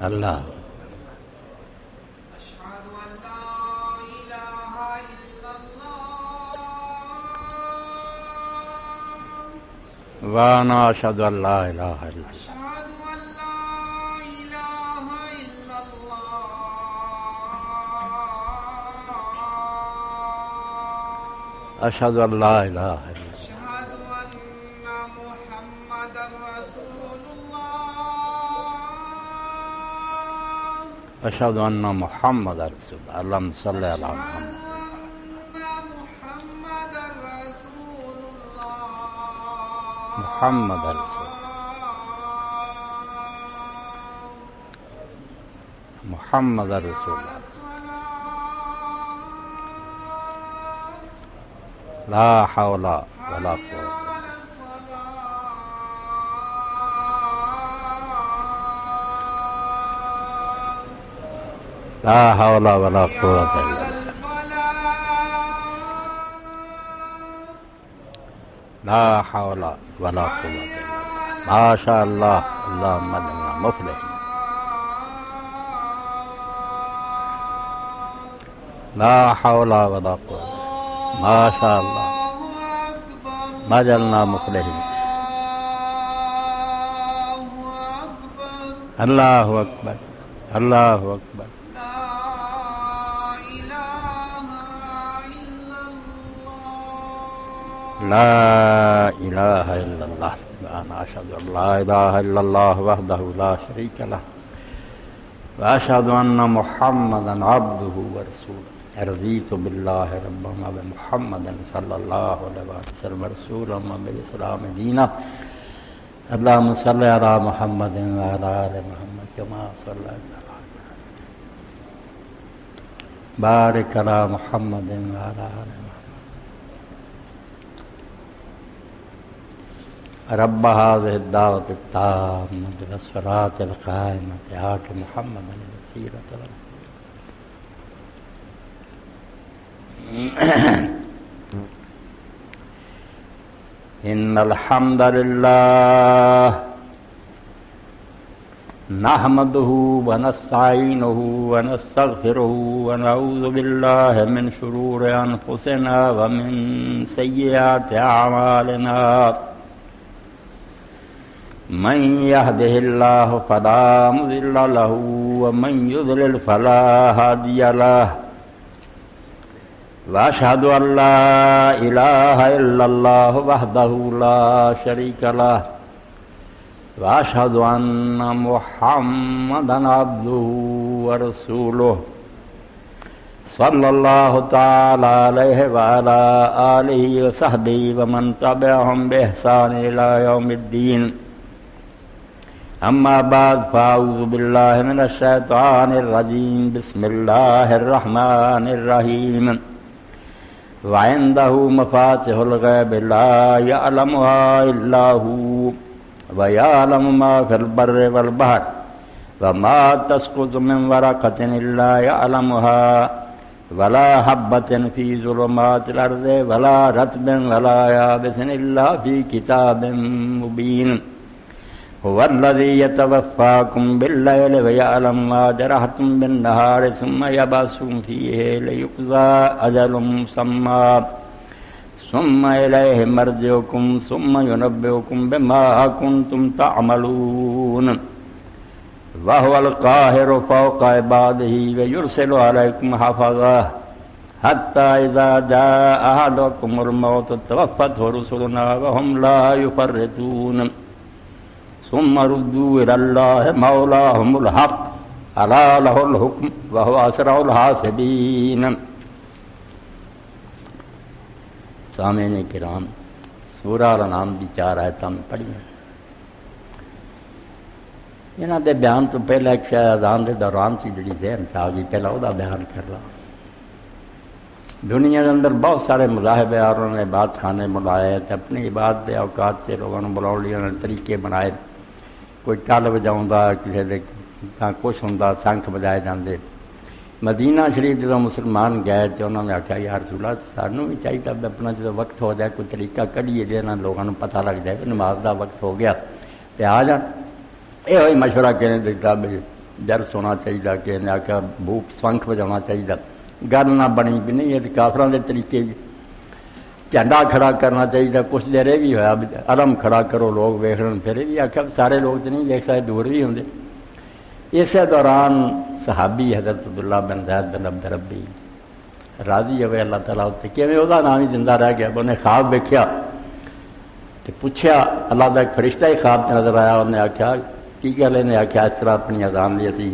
اللہ وانا اشهد ان لا اله الا اللہ اشهد ان لا اله الا اللہ اشهد ان محمد رسول اللہ اللهم صل علی محمد محمد رسول محمد رسول لا حول ولا قوة لا حول ولا قوة الا بالله لا حول ولا قوة الا بالله ما شاء الله اللهم اجعلنا مفلحين لا حول ولا قوة ما شاء الله ما اجعلنا مفلحين الله اکبر الله اکبر لا إله إلا الله وأنا أشهد أن لا إله إلا الله وحده لا شريك له وأشهد أن محمدا عبده ورسوله رضيت بالله ربا وبمحمد صلى الله عليه وسلم رسولا وبالإسلام دينا اللهم صل على محمد وعلى آل محمد كما صليت على بارك على محمد وعلى آل محمد رب هذه الدعوة التامة والصلاة القائمة آت محمدا الوسيلة إن الحمد لله نحمده ونستعينه ونستغفره ونعوذ بالله من شرور أنفسنا ومن سيئات أعمالنا من يهده الله فلا مضل له ومن يضلل فلا هادي له وأشهد أن لا إله إلا الله وحده لا شريك له وأشهد أن محمدا عبده ورسوله صلى الله تعالى عليه وعلى آله وصحبه ومن تبعهم بإحسان إلى يوم الدين أما بعد فأعوذ بالله من الشيطان الرجيم بسم الله الرحمن الرحيم وعنده مفاتح الغيب لا يعلمها إلا هو ويعلم ما في البر والبحر وما تسقط من ورقة إلا يعلمها ولا حبة في ظلمات الأرض ولا رطب ولا يابس إلا في كتاب مبين هو الذي يتوفاكم بالليل ويعلم ما جرحتم بالنهار ثم يبعثكم فيه ليقضى أجل مسمى ثم إليه مرجعكم ثم ينبئكم بما كنتم تعملون وهو القاهر فوق عباده ويرسل عليكم حفظة حتى إذا جاء أحدكم الموت توفته رسلنا وهم لا يفرطون ثم ردوا إلى الله مولاهم الحق ألا له الحكم وهو أسرع الحاسبين. سامعین کرام، سورہ الانعام دی 4 آیتاں پڑھیاں. انہاں دے بیان تو پہلے ایک اذان دے دوران سی جڑی ذہن چ آ گئی، پہلا وہ بیان کر لا. دنیا کے اندر بہت سارے مذاہب ہیں اور انہوں نے عبادت خانے بنائے تے اپنی عبادت کے اوقات سے لوگوں نے بلاؤ لیے انہوں نے طریقے بنائے. کوئی ٹل بجاؤں کسی دے کچھ ہوں سنکھ بجائے جاندے. مدینہ شریف جب مسلمان گئے تو انہوں نے آخیا یا رسول اللہ سانوں بھی چاہیے اپنا جب وقت ہو جائے کوئی طریقہ کھڑیے جی لوگوں کو پتہ لگ جائے کہ نماز کا وقت ہو گیا تو آ جان. یہ مشورہ کہنے دیتا بھی درس ہونا چاہیے کہ انہیں آخیا بوک سنکھ بجانا چاہیے. گل نہ بنی بھی نہیں یہ کافراں دے طریقے جی. جھنڈا کھڑا کرنا چاہیے. کچھ دیر یہ بھی ہوا علم کھڑا کرو لوگ ویکھن پھر بھی آخیا سارے لوگ تو نہیں دیکھ سکتے دور بھی ہوں. اسی دوران صحابی حضرت عبداللہ بن زید بن عبد ربی راضی ہوئے اللہ تعالیٰ اتنے کہ وہ نام ہی زندہ رہ گیا. انہیں خواب ویکھیا تو پوچھا اللہ کا ایک فرشتہ ہی خواب سے نظر آیا. انہیں آخیا کی گل. انہیں آخیا اس طرح اپنی اذان لی اسی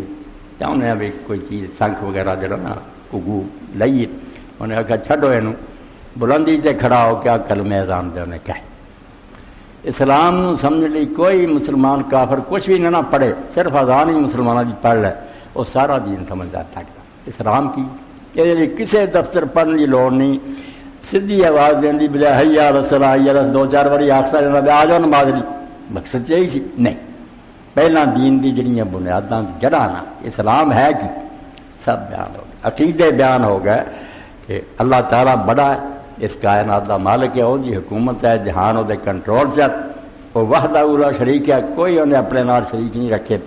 چاہتے ہیں بھی کوئی چیز سنکھ وغیرہ جڑا نا گگو لئیے. انہیں آخیا چھڈو یہ بلندی سے کھڑا ہو کیا کلمہ اذان دے انہیں کہے. اسلام سمجھ لی کوئی مسلمان کافر کچھ بھی نہ پڑھے صرف اذان ہی مسلمانوں کی پڑھ لے وہ سارا دین سمجھدار لگتا. اسلام کی یہ کسی دفتر پڑھنے کی لوڑ نہیں. سیدھی آواز دین دی بجائے حی علی الصلاۃ حی علی دو چار باری آخسا جانا آ جاؤ نماز لی. مقصد یہی سی نہیں. پہلا دین دی جڑیاں بنیاداں جڑا نا اسلام ہے کہ سب بیان ہو گئے. عقیدے بیان ہو گئے کہ اللہ تعالیٰ بڑا ہے اس کائنات کا مالک ہے. وہ دی حکومت ہے جہان وہ کنٹرول سے وہ وحدہ لا شریک ہے. کوئی انہیں اپنے نال شریک نہیں رکھے.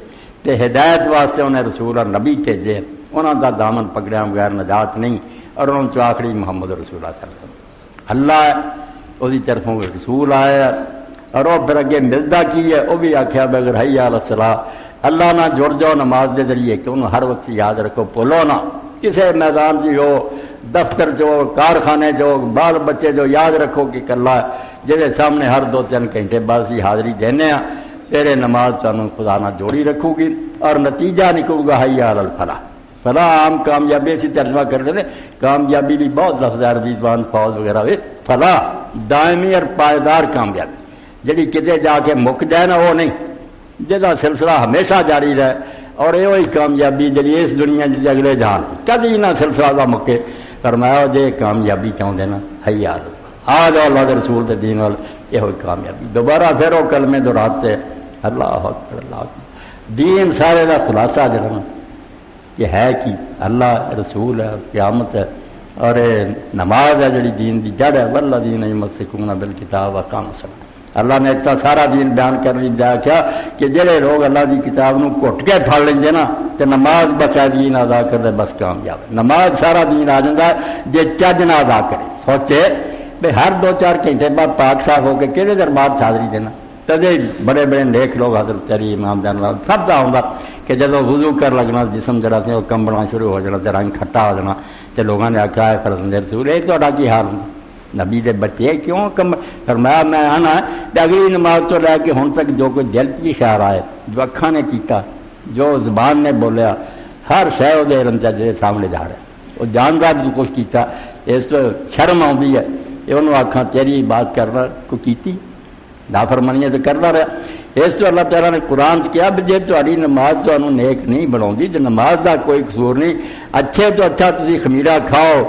تے ہدایت واسطے انہیں رسول اور نبی بھیجے. انہوں کا دامن پکڑیا بغیر نجات نہیں. اور انہوں نے آخری محمد رسول اللہ صلی اللہ علیہ وسلم اللہ ہے وہی طرفوں رسول آیا. اور وہ پھر اگے ملتا کی ہے وہ بھی آخیا بغیر حی علی الصلاۃ اللہ نہ جڑ جاؤ نماز کے ذریعے کہ انہوں ہر وقت یاد رکھو بولو نہ کسی میدان جی ہو دفتر جو کارخانے جو بال بچے جو یاد رکھو کہ کلا جہے سامنے ہر 2-3 گھنٹے بعد ہی حاضری دینے ہیں تیرے نماز تمہیں خدا نہ جوڑی رکھو گی. اور نتیجہ نکلے گا حی علی الفلاح. فلاح عام کامیابی اسی ترجمہ کر لیتے کامیابی بھی بہت لفظ عربی زبان فوج وغیرہ ہوئے. فلاح دائمی اور پائیدار کامیابی جڑی کتے جا کے مک جائے نا وہ نہیں جہاں سلسلہ ہمیشہ جاری رہے. اور یہ کامیابی جی اس دنیا جی اگلے جہان کی کدی نہ سلسلہ کا مکے. فرمایا جی کامیابی چاہتے نا حی آ جاؤ اللہ کے رسول کے دین وال یہ کامیابی. دوبارہ پھر وہ کلمے دہراتے اللہ اکبر اللہ اکبر. دین سارے کا خلاصہ جڑا کہ ہے کہ اللہ رسول ہے قیامت ہے اور نماز ہے جڑی دین دی جڑ ہے. والذین یمسکون بالکتاب واقاموا الصلاۃ. اللہ نے ایک سارا دین بیان کرنے دیا کیا کہ جڑے لوگ اللہ کی کتاب نو گھٹ کے پڑھ لیں گے نا تو نماز باقاعدگی ادا کر دے بس کامیاب. نماز سارا دین آ جاتا ہے جی چج نہ ادا کرے. سوچے بھائی ہر 2-4 گھنٹے بعد پاک صاف ہو کے کہڑے دربار حاضری دینا. تدے بڑے بڑے نیک لوگ حضرت علی امام جان سب کا آؤں کہ جب وضو کر لگنا جسم جڑا سے وہ کمبنا شروع ہو جانا تو رنگ کھٹا ہو جانا تو لوگوں نے آخیا ہے فرزند رسول یہ تو کی حال ہوں نبی دے بچے کیوں کم. فرمایا میں آنا اگلی نماز تو لے کے ہن تک جو کوئی دل بھی خیال آئے جو اکھاں نے کیتا جو زبان نے بولیا ہر شے وہ علم جی سامنے جا رہا ہے. وہ جاندار جو کچھ کیتا اس تو شرم آتی ہے یہ انہوں آکھاں تیری بات کرنا کو کیتی نافرمانی تو کرتا رہا. اس تو اللہ تعالیٰ نے قرآن کیا بھی جی تاری نماز تمہیں نیک نہیں بناؤں تو نماز کا کوئی قصور نہیں. اچھے تو اچھا تسی خمیرہ کھاؤ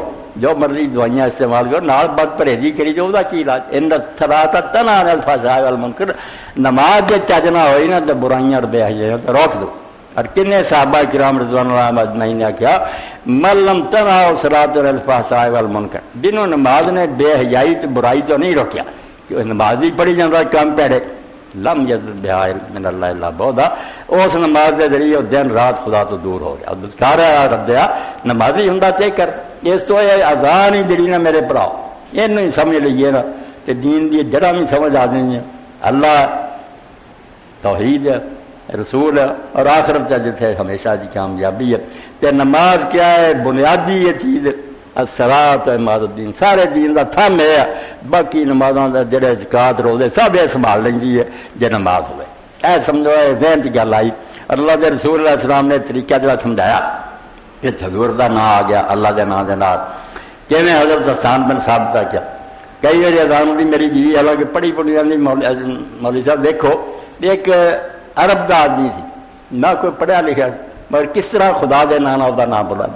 جو مرضی دوائیاں استعمال کرو نال بد پرہیزی کری جو دا کی علاج. ان صلاۃ تنہی عن الفحشاء والمنکر. نماز جے چج نہ ہوئی نا تو برائیاں اور بے حیائیاں تو روک دو. اور کنے صحابہ کرام رضوان اللہ اجمعین نے کیا من لم تنہی الصلاۃ عن الفحشاء والمنکر جنہوں نماز نے بے حیائی تو برائی تو نہیں روکیا کہ نماز ہی پڑھی جاتا کام پیڑے لم یزل بہا من اللہ الا بعدا. اس نماز کے ذریعے دن رات خدا تو دور ہو گیا. کہہ رہا رب دیا نمازی ہوں تے کر. اس تو یہ اذان ہی جڑی نا میرے بھراؤ یہ سمجھ لیے نا تو دین دی جڑا بھی سمجھ آ جائیں. اللہ توحید ہے رسول ہے اور آخرت کا جتنے ہمیشہ کی کامیابی ہے. تو نماز کیا ہے بنیادی یہ چیز الصلاۃ عماد الدین سارے دین کا تھم ہے. باقی نمازوں کا جڑے زکات روزے سب یہ سنبھال لینی ہے جی نماز ہوئے. اے سمجھو ذہن کی گل آئی. اللہ کے رسول علیہ السلام نے طریقہ جڑا سمجھایا کہ حضور کا نام آ گیا اللہ کے نام کے نام کیویں حضرت حسان بن ثابت کا کیا کئی بار اذان ہوتی میری بیوی حالانکہ پڑھی پڑھی جاتی مولوی صاحب دیکھو ایک عرب کا آدمی سی نہ کوئی پڑھیا لکھا مگر کس طرح خدا کے نام بولا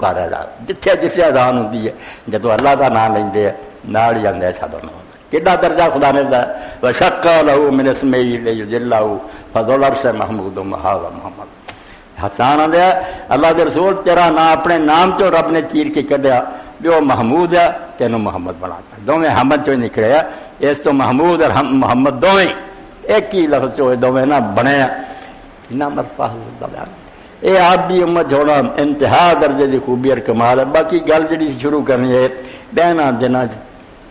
پکارا جا جتھے جسے اذان ہوتی ہے جدو اللہ کا نام لیندے ہیں نال ہی آندے اشہد ان محمد کیڈا درجہ خدا نے دیا وشق له من اسمه ليجله فذو العرش محمود وهذا محمد حسان آدھا اللہ دے رسول تیرا نام اپنے نام چو رب نے چیر کے کڈیا بھی وہ محمود ہے تینوں محمد بنا کر دونیں حمد چو نکلے اس تو محمود اور محمد دونیں ایک ہی لفظ چو دونیں نہ بنے کتنا مرتبہ حضور دا بیان اے آپ بھی امت ہونا انتہا درجے دی خوبی اور کمال ہے باقی گل جڑی شروع کرنی ہے بہنا دنوں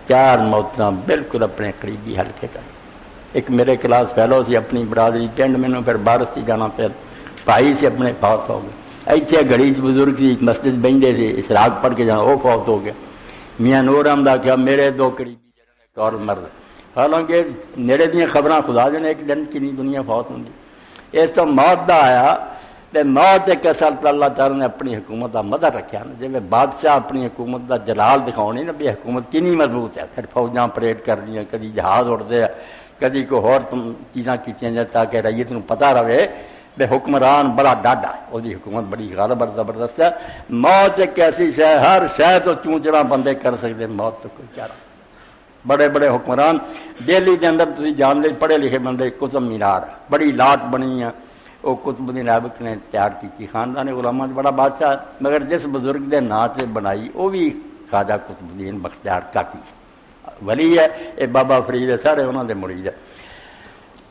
چار موتاں بالکل اپنے قریبی حلقے کا ایک میرے کلاس فیلو سی اپنی برادری پنڈ مینوں پھر بارس سی جانا پھر بھائی سے اپنے فوت ہو گئے ایتھے گھڑی بزرگ سی مسجد بہندے سے اشراق پڑھ کے جانا وہ فوت ہو گیا میاں نور احمد کیا میرے دو قریبی جڑے ایک اور مرد حالانکہ نیڑے دیاں خبراں خدا دے ایک دن کنی دنیا فوت ہوندی اس تو موت دا آیا تے موت ایک اصل پر اللہ تعالیٰ نے اپنی حکومت کا مدد رکھا نا جی بادشاہ اپنی حکومت کا جلال دکھاؤنی نا بھی حکومت کنی مضبوط ہے پھر فوجاں پریڈ کر رہی کدی جہاز اڑتے ہیں کدی کوئی ہور چیزاں کیتیاں جائیں تاکہ رعیت نوں پتہ رہے بے حکمران بڑا ڈاڈا ہے وہ حکومت بڑی غالب اور زبردست ہے موت ایک ایسی شے ہر شے تو چونچڑا بندے کر سکتے موت تو کوئی چارہ بڑے بڑے حکمران دہلی کے اندر تسی جان لے پڑھے لکھے بندے قطب مینار بڑی لاٹ بنی ہے وہ قطب الدین ایبک نے تیار کی خاندان علماء بڑا بادشاہ مگر جس بزرگ کے نام سے بنائی وہ بھی خواجہ قطب الدین بختیار کاکی ولی ہے یہ بابا فرید ہے سارے انہوں نے مرید ہے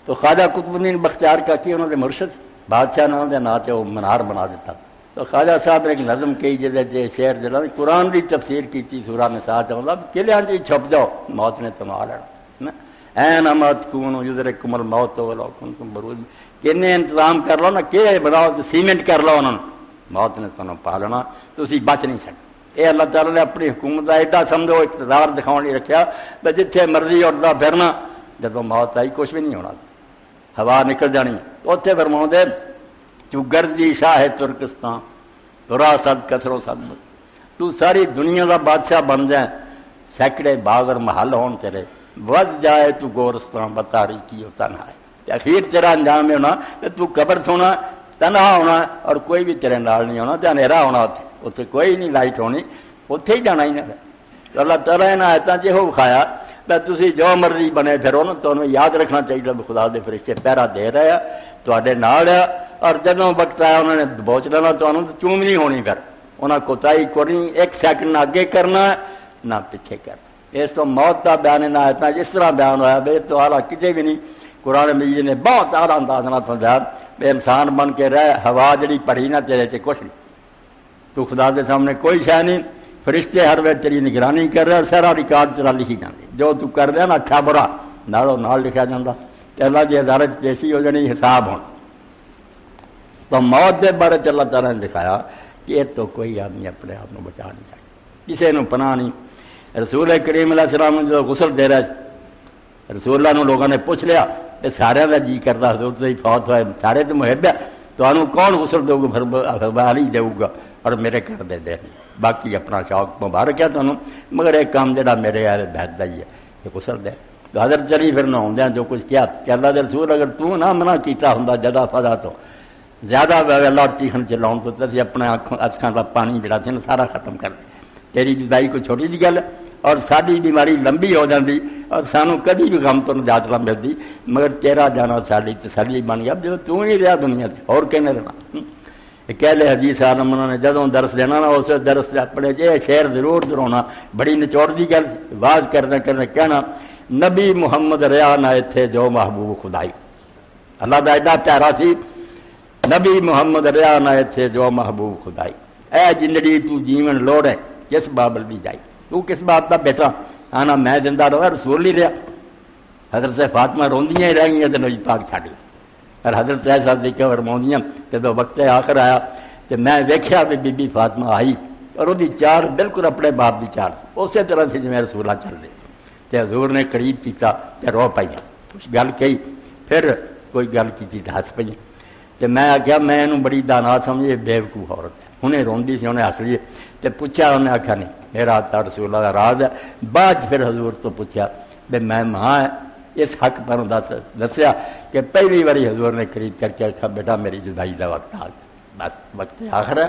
تو خواجہ قطب الدین بختیار کاکی انہوں نے مرشد بادشاہ نے انہوں نے نام سے وہ منار بنا دیتا تو خواجہ صاحب نے ایک نظم کہی جی شعر جلا قرآن کی تفسیر کی سورہ نساء چاہتا قلعہ جی چھپ جاؤ موت نے تم آ لینا این امت کون یدرککم الموت ولو کنتم بروج کنے انتظام کر لو نا کہ بناؤ سیمنٹ کر لو انہوں موت نے تمہیں پا لینا تسی بچ نہیں سکتے یہ اللہ تعالیٰ نے اپنی حکومت کا ایڈا سمجھو اقتدار دکھاؤ نہیں رکھا بھائی جتھے مرضی اٹھتا پھرنا جب موت آئی کچھ بھی نہیں ہونا ہوا نکل جانی اتنے فرماؤں دے تو گردی شاہ ترکستان ترا صد کسرو صد تو ساری دنیا کا بادشاہ بن جائے سینکڑے باغ اور محل ہون تیرے ود جائے تو گورستان بتاری کی ہوتا نہ ہے اخیر تیرا انجام میں ہونا کہ تو قبر ہونا تنہا ہونا اور کوئی بھی تیرے نال نہیں ہونا تو اندھیرا ہونا اتنے کوئی نہیں لائٹ ہونی اتنے ہی جانا ہی نہ تو اللہ تعالیٰ نے آیتاں جی ہو کھایا میں تسی جو مرضی بنے پھرو نا تو انہوں یاد رکھنا چاہیے بھی خدا دے فرشتے پہرا دے رہے ہیں تواڈے نال ہے اور جدوں وقت آیا انہوں نے بوچ لینا تو انہوں چوم نہیں ہونی پھر انہاں کوتاہی کرنی ایک سیکنڈ نہ اگے کرنا نہ پیچھے کرنا اس تو موت کا بیان نہ آیتاں جس طرح بیان ہوا بے تو اعلیٰ کتے بھی نہیں قرآن مجید نے بہت اعلیٰ انداز نہ سمجھایا بے انسان بن کے رہ ہوا جڑی پڑھی نہ تیرے سے کچھ نہیں تو خدا کے سامنے کوئی شے نہیں فرشتے ہر وقت تیری نگرانی کر رہے سارا ریکارڈ تیرا لکھی جاتی جو تو کر رہا نا اچھا برا نالوں نال لکھا جاتا کہ اللہ کی عدالت پیشی ہو جانی حساب ہونا تو موت کے بارے اللہ تعالیٰ نے دکھایا کہ یہ تو کوئی آدمی اپنے آپ کو بچا نہیں سکتا کسی نے پناہ نہیں رسول کریم علیہ السلام نے جو غسل دے رہا رسول اللہ نے لوگوں نے پوچھ لیا کہ سارے کا جی کرتا حضور سے ہی فوت ہوئے سارے تو محب ہے تو انہوں کون غسل دو گا علی دے گا اور میرے گھر دے باقی اپنا شوق مبارک ہے تو مگر ایک کام جڑا میرے اہل بیت دا ہی ہے کہ غسل دے تو حضرت چلی پھر نہ ہوندے جو کچھ کیا کہ اللہ دے رسول اگر تو نہ منع کیتا ہوندا جدا فضا تو زیادہ اللہ ٹیخن چلاؤں تو تے اپنے اکھاں دا پانی جڑا تھی سارا ختم کر دے تیری جدائی کوئی چھوٹی جی گل اور ساری بیماری لمبی ہو جاتی اور سانو کدی بھی غم تو نجات نہ ملتی مگر تیرا جانا ساری تسلی بن گیا جو تو ہی رہا دنیا سے اور کہنے رہنا کہہ لے حدیث عالم انہوں نے جدوں درس دینا نا اس درس اپنے جے شعر ضرور درونا بڑی نچوڑ دی گل واز کرنے کہنا نبی محمد رہا نہ اتھے جو محبوب خدائی اللہ دا ایڈا پیارا سی نبی محمد رہا نہ اتھے جو محبوب خدائی اے زندگی تو جیون لوڑ ہے کس بابل بھی جائی تو کس بات کا بیٹا آنا میں زندہ رہا رسول ہی رہا حضرت سے فاطمہ روندیاں ہی رہیں تو نبی پاک چھاڑی اور حضرت صاحب دیکھا فرماؤں جب وقت آخر آیا تو میں ویکھیا بھی بی بی فاطمہ آئی اور وہ چار بالکل اپنے باپ کی چار اسی طرح سے جی رسولہ چل رہے تو حضور نے قریب کیا تو رو پائی کچھ گل کہی پھر کوئی گل کی تو ہس پہ تو میں آخیا میں انہوں بڑی دانا سمجھے بےوقوف عورت ہے انہیں روندی سی انہیں ہس لیے تو پوچھا انہیں آخیا نہیں میرا تا رسول اللہ کا راز ہے بعد پھر حضور تو پوچھا بھی میں ماں ہے اس حق پر دسیا کہ پہلی باری حضور نے قریب کر کے آخا بیٹا میری جدائی کا وقت آ بس وقت آخر ہے،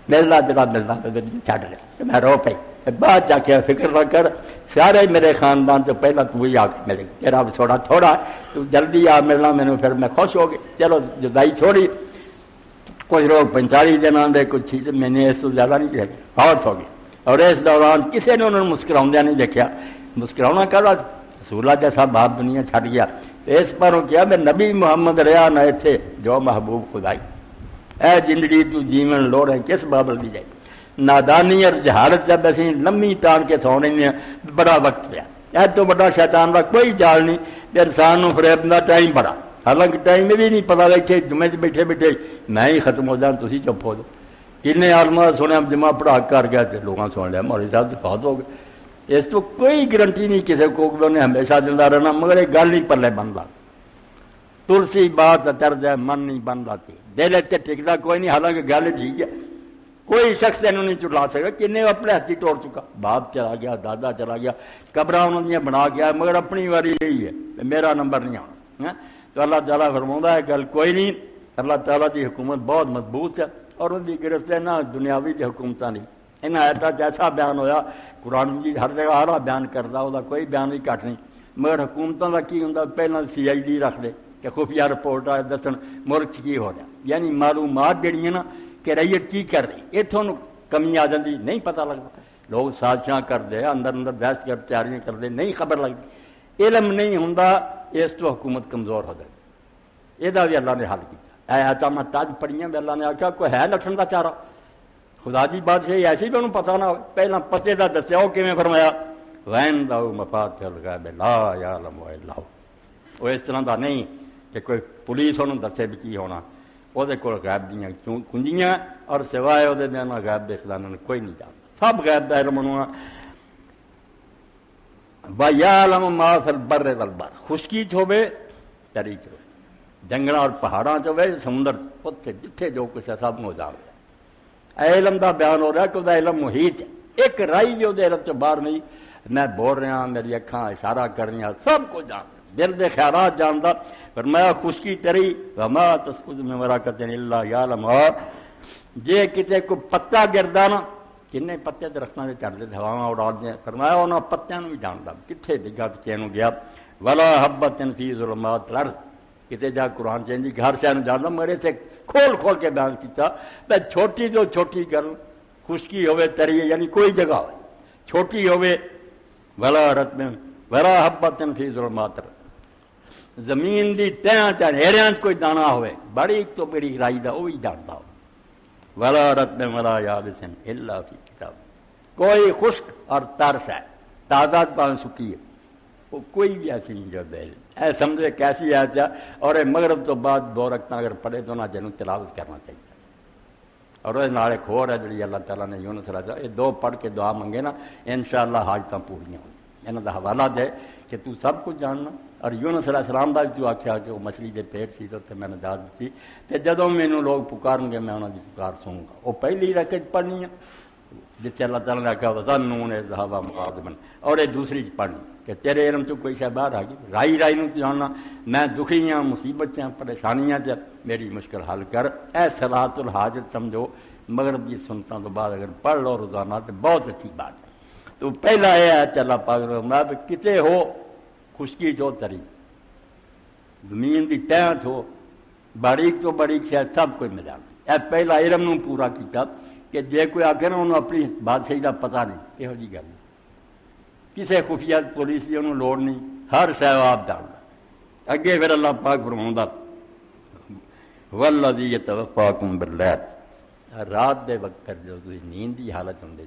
ملنا جڑا ملنا تو چھڈ لیا، میں رو پئی۔ بعد جا کے فکر نہ کر، سارے میرے خاندان سے پہلا تو ہی آ کے ملے گی، تیرا تھوڑا تھوڑا تو جلدی آ ملنا مینوں، پھر میں خوش ہو گئی۔ چلو جدائی چھوڑی، کچھ لوگ 45 دن آدھے، کچھ چیز میں نے اس سے زیادہ نہیں دیکھی، بہت ہو گئی۔ اور اس دوران کسی نے انہوں نے مسکراؤندیا نہیں دیکھا۔ مسکراؤنا کرا رسولہ جیسا باپ دنیا چھڑ گیا، اس پر کیا میں نبی محمد رہا نہ تھے جو محبوب خدائی، اے زندگی تو جیون لوڑ ہے کس بابل دی جائے، نادانی اور جہالت جب اسی لمبی ٹان کے سو رہی ہیں، بڑا وقت پیا، اے تو بڑا شیطان کا کوئی جال نہیں، انسان نو فریب دا ٹائم بڑا، حالانکہ ٹائم میں بھی نہیں پتا لگے جمعے بیٹھے بیٹھے میں ہی ختم ہو جاؤں تھی چپ ہو جاؤ۔ کنے عالمہ سنیا جمعہ پڑھا کر گیا تو لوگوں سن لیا مولوی صاحب تو بہت ہو گئے۔ اس تو کوئی گارنٹی نہیں کسی کو کہ انہیں ہمیشہ زندہ رہنا، مگر ایک گل نہیں پلے بن لاتی، تلسی بات چڑھ جائے من نہیں بن لاتی، دل اتنے ٹکتا کوئی نہیں، حالانکہ گل ٹھیک ہے، کوئی شخص انہوں نہیں چلا سکتا، کنے اپنے ہاتھی توڑ چکا، باپ چلا گیا، دادا چلا گیا، قبر انہوں نے بنا گیا، مگر اپنی واری یہی ہے میرا نمبر نہیں آنا۔ تو اللہ تعالیٰ فرماؤں ہے گل کوئی نہیں، اللہ تعالیٰ کی حکومت بہت مضبوط ہے، اور ان کی گرفت ہے نہ دنیاوی کی حکومت نہیں۔ ان آیتاں جیسا بیان ہویا قرآن جی ہر جگہ ہر بیان کرتا، وہ کوئی بیان بھی گھٹ نہیں، مگر حکومتوں کا کی ہوں پہلے CID رکھ دے کہ خفیہ رپورٹ آئے دسن ملک کی ہو رہا، یعنی معلومات جڑی نا کہ ریت کی کر رہی، اتوں کمی آ جاتی نہیں پتہ لگتا، لوگ سازشاں کرتے اندر اندر بحث کر تیاریاں کرتے نہیں خبر لگتی، علم نہیں ہوں اس تو حکومت کمزور ہو جائے، یہ بھی اللہ نے حل کیا۔ اے آتما تاج پڑھیاں بھی اللہ نے آخیا کوئی ہے لٹھن کا چارہ، خدا دی بادشاہی ایسی بھی انہوں پتہ نہ ہو، پہلا پتے کا دسیا وہ کیویں فرمایا وَعِندَهُ مَفَاتِحُ الْغَیْبِ لَا يَعْلَمُهَا إِلَّا هُوَ، وہ اس طرح کا نہیں کہ کوئی پولیس انہوں دسے بھی کی ہونا، وہ غیب دیاں کنجیاں اور سوائے وہ غیب دے خزانے نے کوئی نہیں جانتا، سب غیب دا علم انہوں وَيَعْلَمُ مَا فِي الْبَرِّ وَالْبَحْرِ، خشکی چ ہوے تری چ ہوے، جنگلاں اور پہاڑاں چ ہوے، سمندر اتنے جتھے جو کچھ ہے سب نو جان ہے۔ علم دا بیان ہو رہا ہے کہ وہ علم محیط ہے، ایک رائی جو دے علم چ باہر نہیں، میں بول رہا میری اکھاں اشارہ کر رہی سب کچھ جانتا، دل دے خیالات جانتا، فرمایا خشکی تری وما تسقط من ورقۃ الا یعلمھا، جے کتے کو پتا گردا نا، کنے پتے درختاں دے چڑھدے ہواواں اڑا دے، فرمایا انہاں پتیاں نوں بھی جاندا کتھے ڈگا کتے نوں گیا، ولا حبۃ فی ظلمات الارض، کتے جا قرآن چینجی ہر شے نوں جاندا، میرے سے کھول کھول کے بیان کیتا، میں چھوٹی تو چھوٹی گل خشکی ہوے تری یعنی کوئی جگہ ہوے چھوٹی ہوے، ولا رطب ولا حبۃ فی ظلمات الارض، زمین دی تہاں چ ہیریاں کوئی دانا ہوئے بڑی تو بڑی رائی دا وہ بھی جانتا ہو، ولا رطب ولا یابس الا فی کتاب، کوئی خشک اور ترس ہے تازہ پان سکی ہے، وہ کوئی بھی ایسی نہیں جو دے اے سمجھے کیسی ہے جا، اور مغرب تو بعد 2 رکعتاں اگر پڑھے تو نہ جنوں تلاوت کرنا چاہیے، اور وہ نال ایک اور ہے جڑی اللہ تعالیٰ نے یونس علیہ السلام یہ 2 پڑھ کے دعا منگے نا انشاءاللہ حاجتاں پوریاں ہوں، انہاں دا حوالہ دے کہ تو سب کچھ جاننا، اور یونس علیہ السلام کا بھی تو آخیا کہ وہ مچھلی کے پیٹ سی تو میں نے داد دیتی، کہ جدوں مینوں لوگ پکارن گے میں انہوں کی پکار سنوں گا، وہ پہلی رکعت پڑھنی ہے جس اللہ تعالیٰ نے آخیا وَظَنُّونَ إِذْ ذَهَبَ مُغَاضِبًا، اور یہ دوسری پڑھنی کہ تیرے علم تو کوئی شے باہر آ گئی، رائی رائی نوں جاننا، میں دکھی ہاں مصیبت ہاں پریشانیاں چ میری مشکل حل کر، اے صلاۃ الحاجت سمجھو، مغرب کی سنتوں تو بعد اگر پڑھ لو روزانہ تو بہت اچھی بات ہے۔ تو پہلا یہ ہے کہ اللہ پاک نے کتے ہو خشکی چو تری، زمین کی تہاں ہو باریک تو باریک شاید سب کوئی ملا، اے پہلا علم نوں پورا کیتا کہ جے کوئی آکے نا انہوں اپنی بادشاہی کا پتہ نہیں، یہو جی گل کسے خفیہ پولیس کی انہوں لوڑ نہیں، ہر شے آپ جاندا۔ اگے پھر اللہ پاک فرماوندا والذی یتوفاکم باللیل، رات دے وقت پھر جو تسی نیند دی حالت ہوندے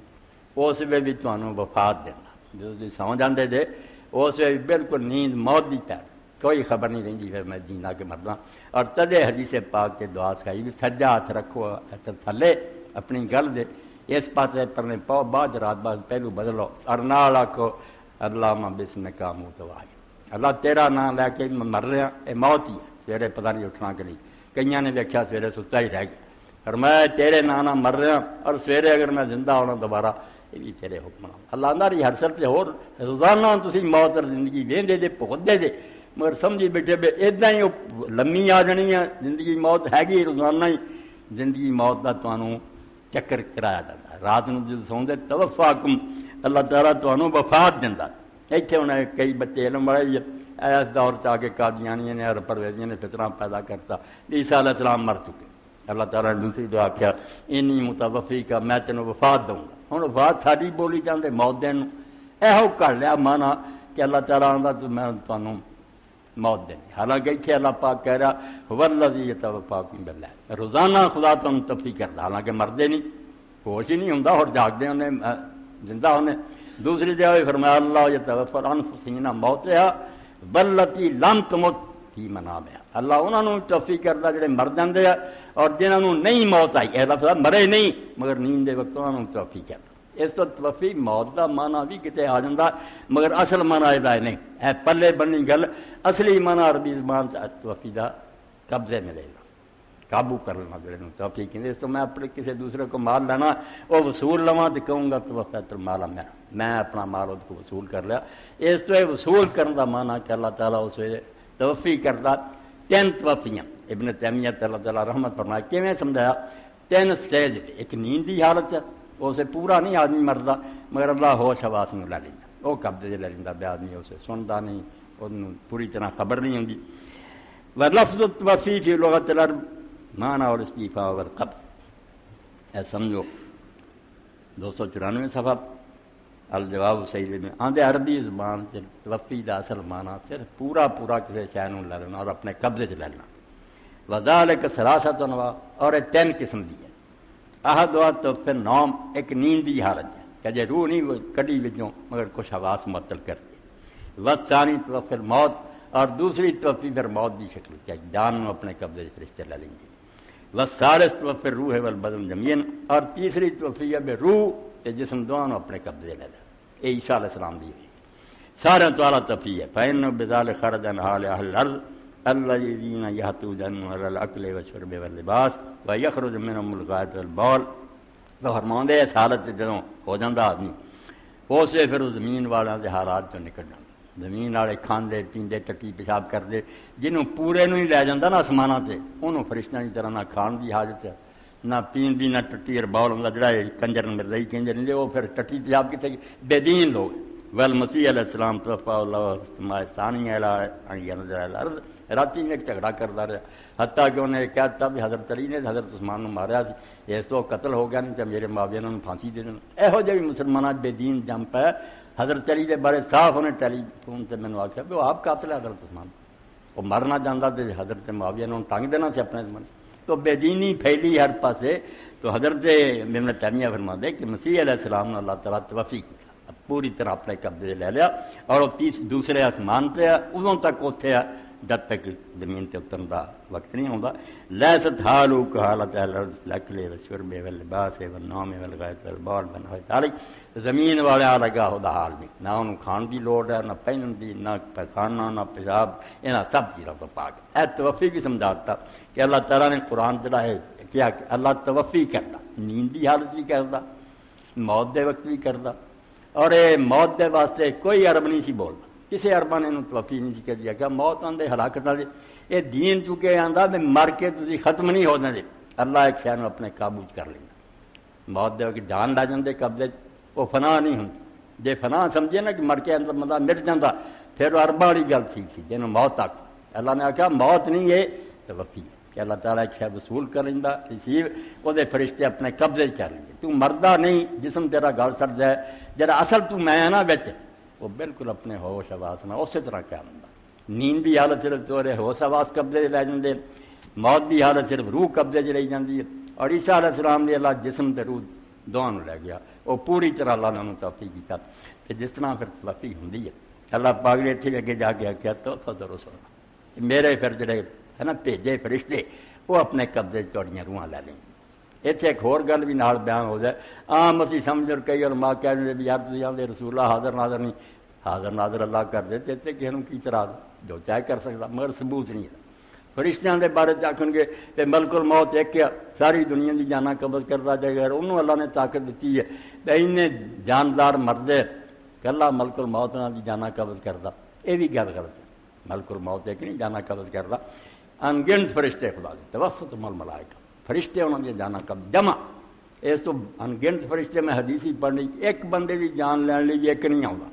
اس ویلے بھی تانوں وفات دیندا، جو تسی سو جاندے جے اس ویلے بالکل نیند موت دی پہ کوئی خبر نہیں رہی پھر میں جینا کے مردا، اور تدے حدیث پاک کے دعا سکھائی بھی سجا ہاتھ رکھو تھلے اپنی گل دے اس پاسے پرنے پاؤ بعد رات بعد پہلو بدلو، اور نال آکھو اللہم بسمک اموت واحیا، اللہ تیرا نام لے کے مر رہا، اے موت ہی ہے، سویرے پتہ نہیں اٹھنا کہ نہیں، کئیاں نے دیکھا سویرے ستا ہی رہ گیا، اور میں تیرے نام مر رہا اور سویرے اگر میں زندہ ہونا دوبارہ یہ بھی تیرے حکم، اللہ اندر ہر سر سے ہو روزانہ تسی موت اور زندگی ویندے دے پکدے دے، مگر سمجھی بیٹھے بے ادھا ہی لمی آ جانی ہے زندگی موت ہے گی روزانہ ہی، زندگی موت کا تمہوں چکر کرایا جاتا ہے. رات کو جب سوندے توفاکم اللہ تعالیٰ تمہوں وفات دینا. اتنے ہوں کئی بچے علم والے بھی اس دور سے آ کے قادیانیاں نے اور پرویزیاں نے فتنہ پیدا کرتا. عیسیٰ علیہ السلام مر چکے. اللہ تعالیٰ نے دوسری دعا کیا انی متوفی کا میں تینوں وفات دوں گا. ہوں وفات ساری بولی چاہتے موت دین یہ کر لیا مانا کہ اللہ تعالیٰ آتا تو میں تمہوں موت دینی. حالانکہ اتنے اللہ پاک کہہ رہا والذی یتوفاکم باللیل روزانہ خدا تمہیں تفریح کرتا. حالانکہ مردے نہیں ہوش ہی نہیں ہوں اور جاگتے ہونے زندہ ہونے. دوسری جگہ بھی فرمایا اللہ یتوفی الانفس حین موتہا واللتی لم تمت فی منامہا. اللہ انہوں نے تفریح کرتا جڑے مر جاندے ہیں اور جنہوں نے نہیں موت آئی اے لفظ مرے نہیں مگر نیند دے وقت انہوں نے تفریح کرتا. اس تو توفی موت کا مانا بھی کتے آ جاتا مگر اصل مانا یہ نہیں ہے. پلے بنی گل اصلی مانا عربی زبان توفی کا قبضے میں لے لا قابو کر لینا جڑے توفی کہتے. اس تو میں اپنے کسی دوسرے کو مال لینا وہ وصول لواں تو کہوں گا توفیت المال میں اپنا مال اس کو وصول کر لیا. اس تو یہ وصول کرنے کا مانا کہ اللہ تعالیٰ اس وجہ توفی کرتا. تین توفیاں ابن تیمیہ اللہ تعالیٰ رحمت فرمایا کیویں سمجھایا. تین سٹیج ایک نیند کی حالت ہے اسے پورا نہیں آدمی مردا مگر اللہ ہوش حواس میں لے لینا وہ قبضے لے لینا بے آدمی اسے سنتا نہیں انہوں پوری طرح خبر نہیں ہوتی. ولفظ التوفی فی لغت العرب مانا اور استعفا اور قبض اے سمجھو 294 صفحہ الجواب صحیح میں آندے عربی زبان سے توفی دا اصل مانا صرف پورا کسی شے نوں لے لینا اور اپنے قبضے چ لے لینا. وذالک ثلاثۃ انواع اور یہ تین قسم دی ہے. احدوا توفی نوم ایک نیند کی حالت ہے کہ جے روح نہیں کڈی وچوں مگر کچھ حواس معطل کرتی. والثانی توفی الموت اور دوسری توفی پھر موت کی شکل کیا جان نو اپنے قبضے سے فرشتے لے لیں گے. والثالث توفی الروح والبدن جميعا اور تیسری توفی ہے روح تے جسم دونوں اپنے قبضے لے لیں. یہ عیسیٰ علیہ السلام دی ہوئی سارے تو اعلیٰ توفی ہے. فإنه بذلك خرج عن حال أهل الأرض الذين يحتاجون على الأكل والشرب واللباس ويخرج منهم الغائط والبول. تو فرماندے اس حالت جدوں ہو جاندا آدمی اسے پھر زمین والوں کے حالات چوں نکل جاندا. زمین والے کھاندے پیندے ٹٹی پیشاب کردے جنہوں پورے نوں ہی لے جاندا نا آسماناں تے انہوں فرشتیاں دی طرح نہ کھان دی حاجت ہے نہ پین دی نہ ٹٹی اور بول ہوندا جڑا کنجر مرئی کنجر نہیں وہ پھر ٹٹی پیشاب کتے بے دین لوگ. والمسیح علیہ السلام توفی اللہ السماء الثانیہ الی ینزل الارض راتی میں ایک جھگڑا کرتا رہا حتیٰ کہ انہیں کہتا بھی حضرت علی نے حضرت عثمان نے ماریا سی اس تو قتل ہو گیا نہیں تو میرے معاویہ نے پھانسی دے دینا. یہو جہ بھی مسلمانوں بے دین جم پایا. حضرت علی کے بارے صاف انہیں ٹیلی فون سے مینوں آخیا بھی وہ آپ قاتل ہے حضرت عثمان وہ مرنا چاہتا تو حضرت معاویہ نے ٹنگ دینا سی اپنے زمانے. تو بے دینی پھیلی ہر پاسے. تو حضرت ابن تیمیہ فرماتے کہ مسیح علیہ السلام نے اللہ تعالیٰ توفی کی پوری طرح اپنے قبضے لے لیا اور وہ دوسرے آسمان پہ ہے ادوں تک اتنے ہے جب تک زمین تے اترن کا وقت نہیں آتا. لیست حالو کحالت الاکل والشرب واللباس والنوم والغائط والبول ونحو ذلک. زمین والے لگا ہو حال نہیں نہ انہوں کھان کی لوڑ ہے نہ پہنن کی نہ پیخانہ نہ پیشاب یہاں سب چیزوں کو پاک. اے توفی بھی سمجھاتا کہ اللہ تعالیٰ نے قرآن جڑا ہے کیا کہ اللہ توفی کرتا نیند کی حالت بھی کرتا موت دے وقت بھی کرتا. اور یہ موت دے واسطے کوئی عرب نہیں سی بولتا کسی عربا نے انہوں توفی نہیں سی کر دیا کہ موت آدھے ہلاکت والے یہ دین چکے آتا بھی مر کے تھی ختم نہیں ہو جاتے. اللہ ایک شہر اپنے قابو کر لینا. موت دے وقت جان لا جاتے قبضے وہ فنا نہیں ہوتی. جی فنا سمجھے نا کہ مر کے اندر بندہ مٹ جاتا پھر وہ عربا والی گل ٹھیک سی جنہوں موت تک اللہ نے آخیا موت نہیں ہے توفی ہے کہ اللہ تعالیٰ ایک شہر وصول کر لینا ریسیو وہ فرشتے اپنے قبضے کر لیں گے. تو مردہ نہیں جسم تیرا گل سڑ جائے جرا اصل تو میں نا بچ وہ بالکل اپنے ہوش حواس نہ اسی طرح کیا ہوتا. نیند کی حالت صرف تو ہوش حواس قبضے لے جاتے موت کی حالت صرف روح قبضے چ رہی جاتی ہے. اور عیسیٰ علیہ السلام نے اللہ جسم تے روح دونوں لے گیا وہ پوری طرح اللہ نے انہوں توفی کیا کہ جس طرح پھر توفی ہوتی ہے. اللہ پاک نے اتنے اگے جا کے آخیا تو رسول میرے پھر جڑے ہے نا بھیجے فرشتے وہ اپنے قبضے چوڑیاں روحاں لے لیں. اتنے ایک ہور گل بھی نال بیان ہو جائے عام اسی سمجھ اور کئی اور ماں کہہ دیں بھی یار تھی آدھے رسول اللہ حاضر ناظر نہیں حاضر ناظر اللہ کر دیتے اتنے کسی نے کی طرح جو چاہے کر سکتا مگر ثبوت نہیں ہے. فرشتیاں دے بارے آخن گے کہ ملک الموت ایک ساری دنیا کی جانا قبض کرتا جائے گا انہوں اللہ نے طاقت دیتی ہے کہ جاندار مردے کلا ملک الموت کی جانا قبض کرتا. یہ بھی گل غلط ہے. ملک الموت ایک نہیں جانا قبض کرتا انگنت فرشتے خدا دے توفت الملائکہ فرشتے انہوں نے جانا قبض جمع اس تو انگنت فرشتے میں حدیثی پڑھنی ایک بندے کی جان لین لی ایک نہیں آتا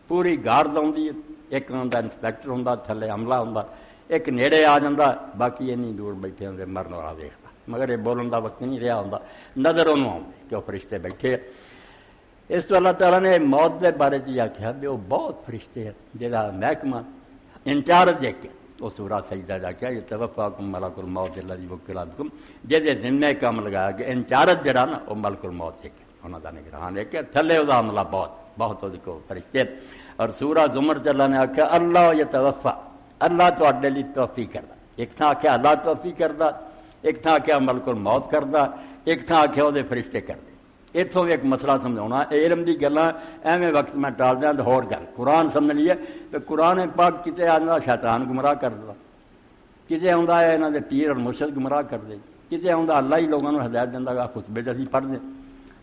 پوری گارد آتی ہے ایک ہوندا انسپیکٹر ہوندا تھلے عملہ ہوندا ایک نیڑے آ جاتا باقی اینی دور بیٹھے ہوندے مرن والا دیکھتا مگر یہ بولن کا وقت نہیں رہا ہوندا نظر انہوں آتے کہ وہ فرشتے بیٹھے ہیں اس تو اللہ تعالیٰ نے موت کے بارے چ آخیا بھی وہ بہت فرشتے ہیں جہاں محکمہ انچارج ایک ہے وہ سورہ سجدہ جا کے یتوفاکم ملک الموت الذی وکل بکم جہدے ذمے کام لگایا کہ انچارج جڑا نا وہ ملک الموت ایک ہے انہوں کا نگران ایک ہے تھلے وہ عملہ بہت وہ فرشتے اور سورہ زمر چ اللہ نے آخیا اللہ یتوفا اللہ تواڈے لئی توفی کردا ایک تھا آخیا اللہ توفی کردا ایک تھا آخیا ملک الموت کردا ایک تھا آخیا وہ فرشتے کردے اتوں ایک مسئلہ سمجھاؤنا علم کی گلاں ایویں وقت میں ٹال دیا تو ہور گل قرآن سمجھ لیے تو قرآن پاک کتے آتا شیطان گمراہ کرتا کتے آتا ہے یہاں کے پیر اور مرشد گمراہ کر دے کتے آتا اللہ ہی لوگوں کو ہدایت دینا گا خطبے سے پڑھ دیں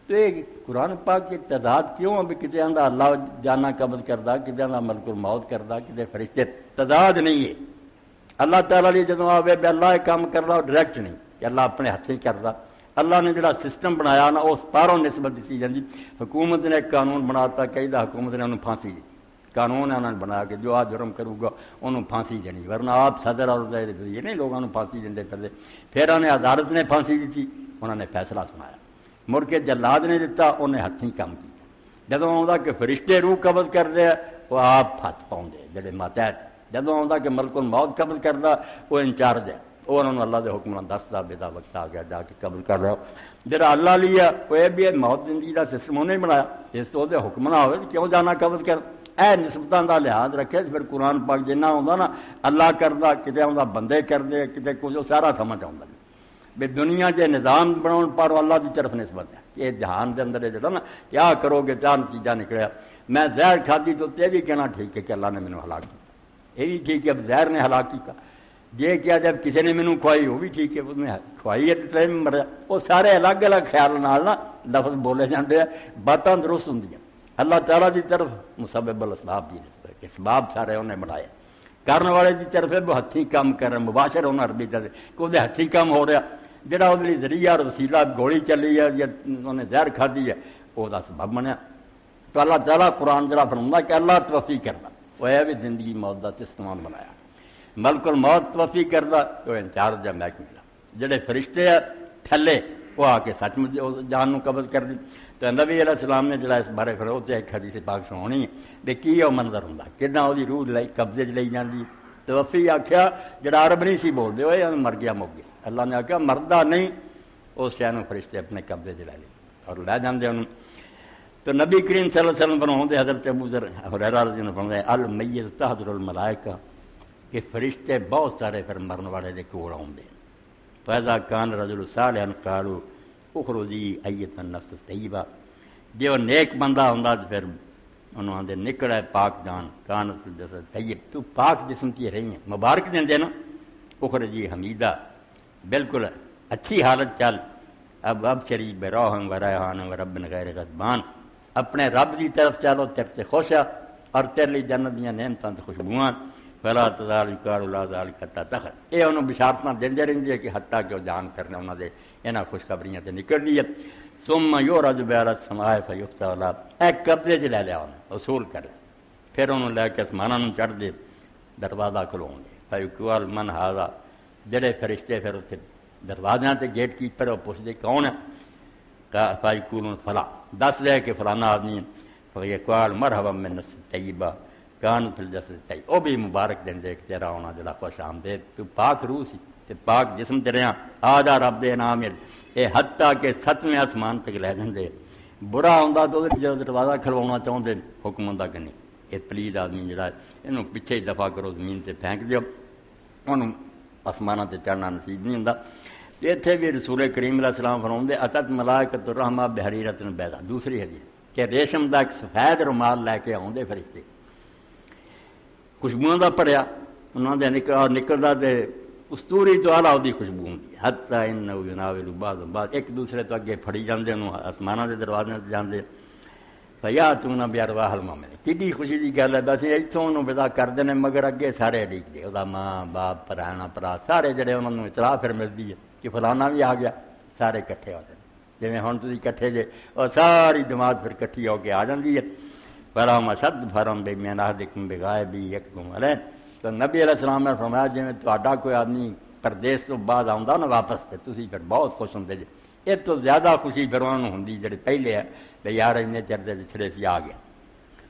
تو یہ قرآن پاک کی تعداد کیوں بھی کتے آتا اللہ جانا قبض کرتا کتے آتا ملک الموت کرتا کتے فرشتے تعداد نہیں ہے اللہ تعالیٰ لیے جدوں آئے بھی اللہ کام کرتا ڈائریکٹ نہیں کہ اللہ اپنے ہاتھ کرتا اللہ نے جڑا سسٹم بنایا نا اس پاروں نسبت دیتی جاتی حکومت نے ایک قانون بناتا کئی حکومت نے انہوں پھانسی دی قانون ہے انہوں نے بنایا کہ جو آ جرم کروں گا انہوں پھانسی دینی ورنہ آپ صدر اور یہ نہیں لوگوں نے پھانسی دے پھر پھر انہیں عدالت نے پھانسی دی تھی انہوں نے فیصلہ سنایا مڑ کے جلاد نے دیتا انہیں ہاتھی کام کیا جدوں آتا کہ فرشتے روح قبض کر دے وہ آپ ہاتھ پاؤں جڑے ماتحت جدوں آتا کہ ملک الموت قبض کرتا وہ انچارج ہے وہ انہوں نے اللہ کے حکم دستا بیٹا وقت آ گیا جا کے قبل کر رہا ہو جا اللہ لیا وہ یہ بھی موت زندگی کا سسٹم انہیں بنایا اس تو وہ حکم نہ ہوئے کیوں جانا قبض کر اے نسبتوں کا لحاظ رکھے پھر قرآن پاک جنہ آتا نا اللہ کرتا کتنے آتا بندے کرتے کتنے کچھ سارا سمجھ آتا بھی دنیا کے نظام بناؤ پر اللہ کی طرف نسبت ہے یہ جہان کے اندر جڑا نا کیا کرو گے چار چیزاں نکلیا میں زہر کھادی تو یہ بھی کہنا ٹھیک ہے کہ اللہ نے مینوں ہلاک کیا یہ بھی ٹھیک ہے اب زہر نے ہلاکی کا جی کیا جب کسی نے مینوں کھوائی وہ بھی ٹھیک ہے اس نے کھوائی ہے ٹائم مریا وہ سارے الگ الگ خیال نال نا لفظ بولے جاتے ہیں باتاں درست ہوں اللہ تعالیٰ کی طرف مسبب الاسباب کی نسبت کہ اسباب سارے انہیں بنائے کرنے والے کی طرف وہ ہاتھی کام کر رہے مباشر انہیں عربی چلے کہ وہ ہاتھی کام ہو رہا جہاں وہ ذریعہ اور وسیلہ گولی چلی ہے یا انہیں زہر کھادی ہے وہ سبب بنیا تو اللہ تعالیٰ قرآن جڑا فرماتا کہ اللہ توفی کرتا وہ ہے بھی زندگی موت کا سسٹم بنایا ملک الموت توفی کرتا تو انچارج محکمہ جڑے فرشتے ہیں تھلے وہ آ کے سچ مچ جان کو قبض کر دی تو نبی علیہ السلام نے جڑا اس بارے پھر اتنے ایک حدیث پاک سنانی ہے بھی کی وہ منظر ہوں کتنا وہ روح لائی قبضے چ لی جاتی توفی آخیا جڑا عرب نہیں سی بولتے وہ مر گیا مک گیا اللہ نے آخیا مردہ نہیں اس شہر فرشتے اپنے قبضے چ لے لی اور لے جاتے انہوں تو نبی کریم صلی اللہ علیہ وسلم فرماتے حضرت ابو ذر ہریرہ رضی اللہ عنہ فرماتے المیت تحضر الملائکہ کہ فرشتے بہت سارے پھر مرن والے دے کول آؤندے فیضا کان رجل صالحا قالوا اخرجی ایت النفس الطیبہ جے وہ نیک بندہ ہوندا تو پھر انہوں آندے نکڑے پاک جان کانت الجسد طیب تو پاک جسم کی رہی ہیں مبارک دیندے نا اخرجی حمیدہ بالکل اچھی حالت چل اب شری بروحن و ریحان و رب غیر غضبان اپنے رب کی طرف چلو تیرے سے خوش ہے اور تیرے لیے جنت دیا نعمتاں تے خوشبوئاں فلا تزال یقال لا ذلک حتی تخرج یہ انہوں بشارتاں دیندے رہندے ہے کہ حتیٰ کہ وہ جان کرنے انہوں دے انہاں خوشخبریاں تے نکل دی ہے ثم یعرج بإلی السماء فیفتح له ایک قبضے چ لے لیا انہوں اصول کر پھر انہوں لے کے آسماناں نوں چڑھ دے دروازہ کھلواؤں گے فیقال من ھذا جڑے فرشتے پھر اتنے دروازیاں تے گیٹ کیپر وہ پوچھتے کون ہے فیقولون فلاں دس دے کہ فلانا آدمی فیقال مرحبا من نفس طیبہ کان فی الجسد طیب وہ بھی مبارک دیں دے کہ تیرا ہونا جڑا خوش آمدید تو پاک روح سی تے پاک جسم تیرے ہاں آجا رب دے نام یہ حتیٰ کہ 7ویں آسمان تک لے جاندے برا ہوندا تو جب دروازہ کھلوانا چاہتے حکم ہوندا کہ نہیں یہ پلید آدمی جڑا انہوں پیچھے دفاع کرو زمین تے پھینک دیو انہوں آسمانوں تے چڑھنا نصیب نہیں ہوندا تے اتنے بھی رسول کریم علیہ السلام فرماؤندے اتت ملائکۃ الرحمہ بحریرۃ بیضاء دوسری حدیث کہ ریشم دا ایک سفید رومال لے کے آؤندے فرشتے خوشبوؤں کا پڑیا انہوں نے نکلتا تو استوری تو آلہ وہ خوشبو ہوں حتی انہو یناول بعض بعض ایک دوسرے تو اگے پھڑی جاندے انہوں آسمانوں کے دروازے سے جاندے فیاتون بارواح المؤمنین کڈی خوشی کی گل ہے بس اتوں انہوں ودا کرتے ہیں مگر اگے سارے اڈیک دے وہ ماں باپ پرانا برا سارے جڑے انہوں نے اطلاع پھر ملتی ہے کہ فلانا بھی آ گیا، سارے کٹھے ہو جائیں جی ہوں تھی کٹھے جے اور ساری جماعت پھر کٹھی ہو کے آ جاتی ہے۔ فرام اشد فرم بے مینا دکھم بگائے بھی یکم علیہ۔ تو نبی علیہ السلام نے فرمایا جی تا کوئی آدمی پردیس تو بعد آتا نا واپس تو تھی پھر بہت خوش ہوں جی، یہ تو زیادہ خوشی پھر انہوں ہوں جڑے پہلے ہے بھائی یار ان چرتے پچھڑے سے آ گیا۔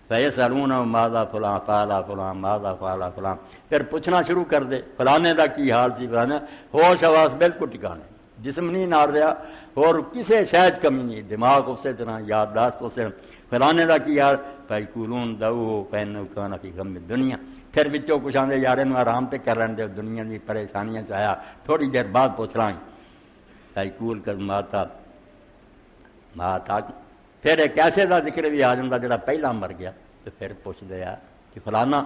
تو سرون مادا فلاں پالا فلاں مادا پالا فلاں، پھر پوچھنا شروع کر دے فلانے کا کی حال سی، فلانے ہوش آواز بالکل ٹکانے، جسم نہیں نار رہا اور کسی شاید کمی نہیں، دماغ اسی طرح، یادداشت اسی طرح، فلانے کا کی حال بھائی کولون دو پین کان فی غم دنیا، پھر بچوں کچھ آدھے یار انہوں آرام پہ کر رہے دنیا کی پریشانیاں چاہیا تھوڑی دیر بعد پوچھ رہا ہوں بھائی کول کر ماتا ماتا۔ پھر ایک ایسے کا ذکر بھی آ جاتا جڑا پہلا مر گیا تو پھر پوچھ دیا کہ فلانا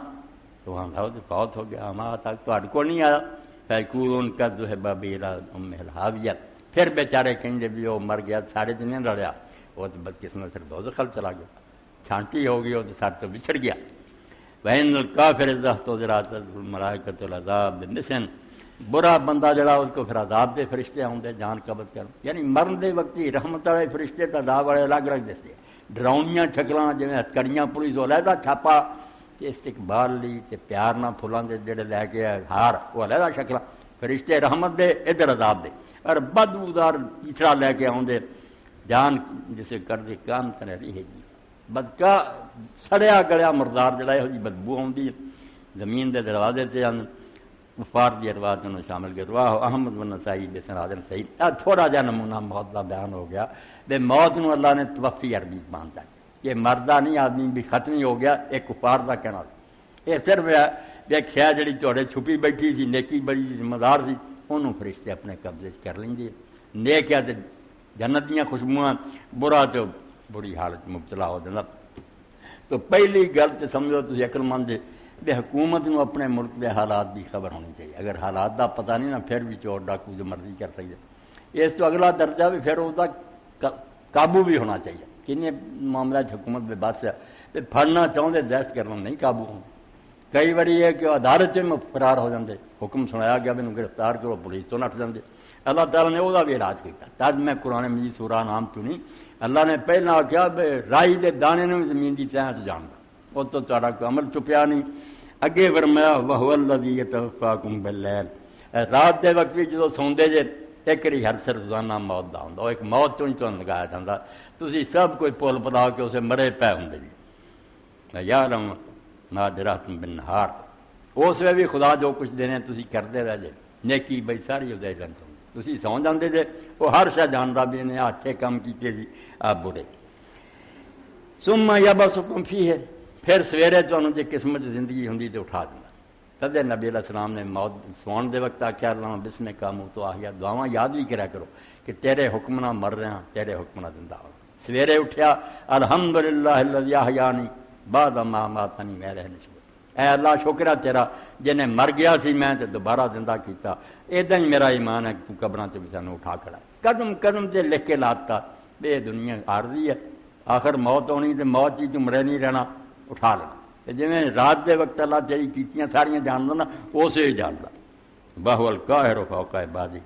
تو وہاں بہت ہو گیا ماں تک کو نہیں آیا، پھر ان کا جو ہے بابیرا ام الحاویہ، پھر بیچارے کہیں بھی وہ مر گیا سارے دن لڑیا، وہ تو بدقسمت پھر دوزخ چلا گیا، چھانٹی ہو گئی وہ تو سارے تو بچھڑ گیا۔ وَإِنَّ الْكَافِرَ إِذَا احْتَضَرَتْ الْمَلَائِكَةُ الْعَذَابَ بِالْمِثْلِ، برا بندہ جڑا اس کو پھر عذاب دے فرشتے آتے جان قبض کر، یعنی مرن دے وقت ہی رحمت والے فرشتے تو عذاب والے الگ الگ دستے، ڈراؤنیاں چھکلاں جی ہتکڑیاں پولیس علیحدہ چھاپا استقبال لی تے پیار نہ پھلاں دے جڑے لے کے ہار وہ علیحدہ شکلاں، فرشتے رحمت دے ادھر عذاب دے، اور بدبودار پیچھڑا لے کے آدھے جان جسے کر دے کام کرے رہی ہے جی بدکا سڑیا گلیا مردار جڑا ہے جی بدبو آتی زمین دے دروازے سے کفار دی ارواح انہوں شامل کر رواہ احمد بن نسائی بسناد صحیح۔ تھوڑا جا نمونہ موت کا بیان ہو گیا بے موت نو اللہ نے توفی عربی باندھا، یہ مردہ نہیں آدمی بھی ختم ہی ہو گیا، ایک کفار کا کہنا، یہ صرف ایک شے جڑی تھوڑے چھپی بیٹھی سی نیکی بڑی ذمہ دار سی انہوں فرشتے اپنے قبضے کر لیں گے، نیک ہے تو جنت دیاں خوشبوئاں، برا تو بری حالت مبتلا ہو جانا۔ تو پہلی گل تو سمجھو تھی عقل مند بے حکومت نو اپنے ملک کے حالات کی خبر ہونی چاہیے، اگر حالات کا پتہ نہیں نا پھر بھی چور ڈاکو جو مرضی کر سکتے، اس تو اگلا درجہ بھی پھر اس کا قابو بھی ہونا چاہیے، کن معاملہ حکومت بے بس ہے پھڑنا چاہتے دہشت کرنا نہیں قابو ہوں، کئی باری ہے کہ عدالت میں فرار ہو جاتے، حکم سنایا گیا بھی گرفتار کرو پولیس تو نٹ جاتے، اللہ تعالیٰ نے وہ بھی علاج کیا، تب میں قرآن مجید سورہ نام چنی، اللہ نے پہلا آخیا رائی دے دانے نے زمین کی تہ تو جاننا، وہ تو تھوڑا کوئی عمل چھپیا نہیں، اگے فرمایا وَهُوَ الَّذِي يَتَوَفَّاكُم بِاللَّيْلِ، رات دے وقت بھی جدو سوندے جے ایک ری ہر سر روزانہ موت دا ہوندا، ایک موت چوں تو لگایا جاتا، تسی سب کوئی پول پلا کے اسے مرے پے ہوندے جی یعلم ما جرحتم بالنہار، اس وے بھی خدا جو کچھ دینے تسی کرتے رہ جے نیکی بئی ساری دے لیں تسی سو جاندے جے، وہ ہر شے جاندا بھی نے اچھے کام کیتے جی آپ برے۔ ثم یبعثکم فیہ، پھر سویرے تمہیں جی قسمت زندگی ہوں تو اٹھا دینا، تدے نبی علیہ السلام نے موت سون دے وقت آخیا اللہ بسم کا منہ تو آہیا، دعاواں یاد بھی کرا کرو کہ تیرے حکم نہ مر رہا تیرے حکم نہ زندہ ہو، سویرے اٹھیا الحمدللہ الذی احیانی بعد ما اماتنی، میں رہنے شکر، اے اللہ شکر ہے تیرا جنہیں مر گیا سی میں تے دوبارہ زندہ کیتا، ادا ہی میرا ایمان ہے تو قبراں چ بھی سانوں اٹھا کھڑا، قدم قدم تے لکھ کے لاتا بے دنیا عارضی ہے، آخر موت ہونی تے موت چی تو مرے نہیں رہنا، اٹھا لینا، جی رات دے وقت اللہ تیری کیتیاں ساریاں جاندا نا اسے ہی جاندا، وَهُوَ الْقَاهِرُ فَوْقَ عِبَادِهِ،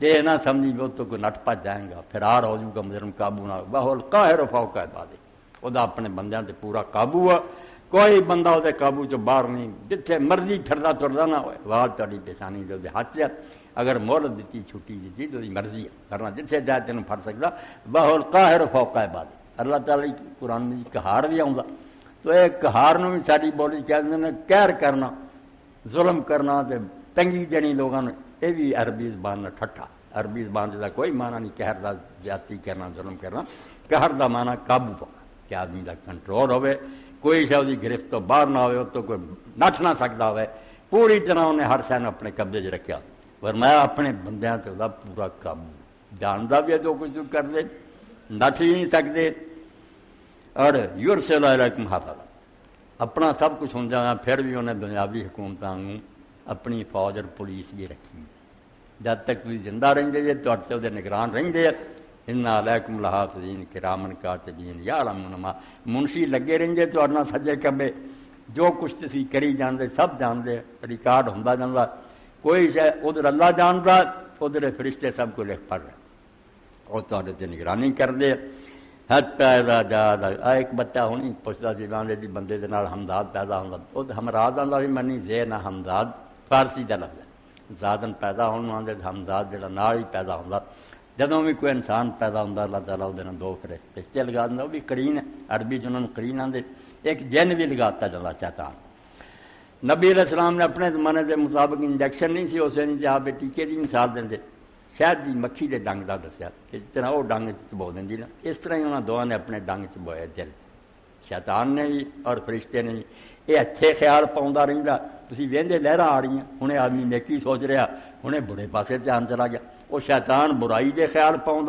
یہ نہ سمجھی وہ تو کوئی نٹ پٹ جائے گا فرار ہو جائے گا مجرم قابو نہ، وَهُوَ الْقَاهِرُ فَوْقَ عِبَادِهِ، خدا اپنے بندیاں تے پورا قابو ہے، کوئی بندہ وہ قابو چ باہر نہیں، جتھے مرضی پھردا تردا نہ ہوئے، واہ تاری پیشانی جو ہاتھ ہے، اگر مہلت دیتی چھٹی دیتی تو مرضی ہے، ورنہ جتھے جائے تینوں پھڑ سکتا، وَهُوَ الْقَاهِرُ فَوْقَ عِبَادِهِ، اللہ تعالی قرآن میں قہار بھی آؤں گا، تو ایک قہار نو بھی ساری بولی کہتے ہیں قہر کرنا، ظلم کرنا تے تنگی دینی لوگوں نے، یہ بھی عربی زبان میں ٹھٹھا، عربی زبان کا کوئی معنی نہیں قہر دا زیادتی کرنا ظلم کرنا، قہر دا معنی قابو پانا کہ آدمی کا کنٹرول ہوئے، کوئی شے دی گرفت تو باہر نہ ہوئے، تو کوئی نٹ نہ سکتا ہوئے، پوری طرح انہیں ہر شے اپنے قبضے چ رکھا، فرمایا اپنے بندیاں تے دا پورا قابو، جاندا بھی ہے جو کچھ کر دے نٹ ہی نہیں سکتے، اور یرسل علیکم حافظا، اپنا سب کچھ ہوں جانا، پھر بھی انہیں دنیاوی حکومتوں اپنی فوج اور پولیس بھی رکھی، جب تک تھی زندہ رہتے جی تو نگران رہتے، ان علیکم لحافظین کرامن کاتبین یعلمون ما، منشی لگے رہتے تو سجے کبے جو کچھ تسی کری جاندے سب جاندے، ریکارڈ ہوندا جاندا، کوئی شے ادھر اللہ جاندا ادھر فرشتے سب کو لکھ پڑھ رہے اور تہاڈے تے نگرانی کردے حتی اذا جاء ایک بچہ ہونی پوچھدا سی لاندے دی بندے دے نال حمزاد پیدا ہوندا او ہمراز آندا بھی منی زین حمزاد فارسی دا لفظ ہے زادن پیدا ہون آندے حمزاد جڑا نال ہی پیدا ہوندا جدوں بھی کوئی انسان پیدا ہوندا اللہ تعالیٰ اودے نال دو فرشتے لگا دیندا وہ بھی قرین ہے عربی جنہاں نوں قرین آندے ایک جن بھی لگاتا جاتا شیطان نبی علیہ السلام نے اپنے زمانے کے مطابق انجیکشن نہیں سی اسے نہیں آپ ٹیکے کی مثال دیں شہد کی مکھی کے ڈنگ کا دسیا کہ جس طرح وہ ڈنگ چبو دیں نا اس طرح ہی انہوں دونوں نے اپنے ڈنگ چبویا دل شیطان نے بھی اور فرشتے نے بھی یہ اچھے خیال پاؤں رہتا تھی وہدے لہر آ رہی ہیں ہوں آدمی نیکی سوچ رہا ہوں برے پاسے دھیان چلا گیا وہ شیطان برائی کے خیال پاؤں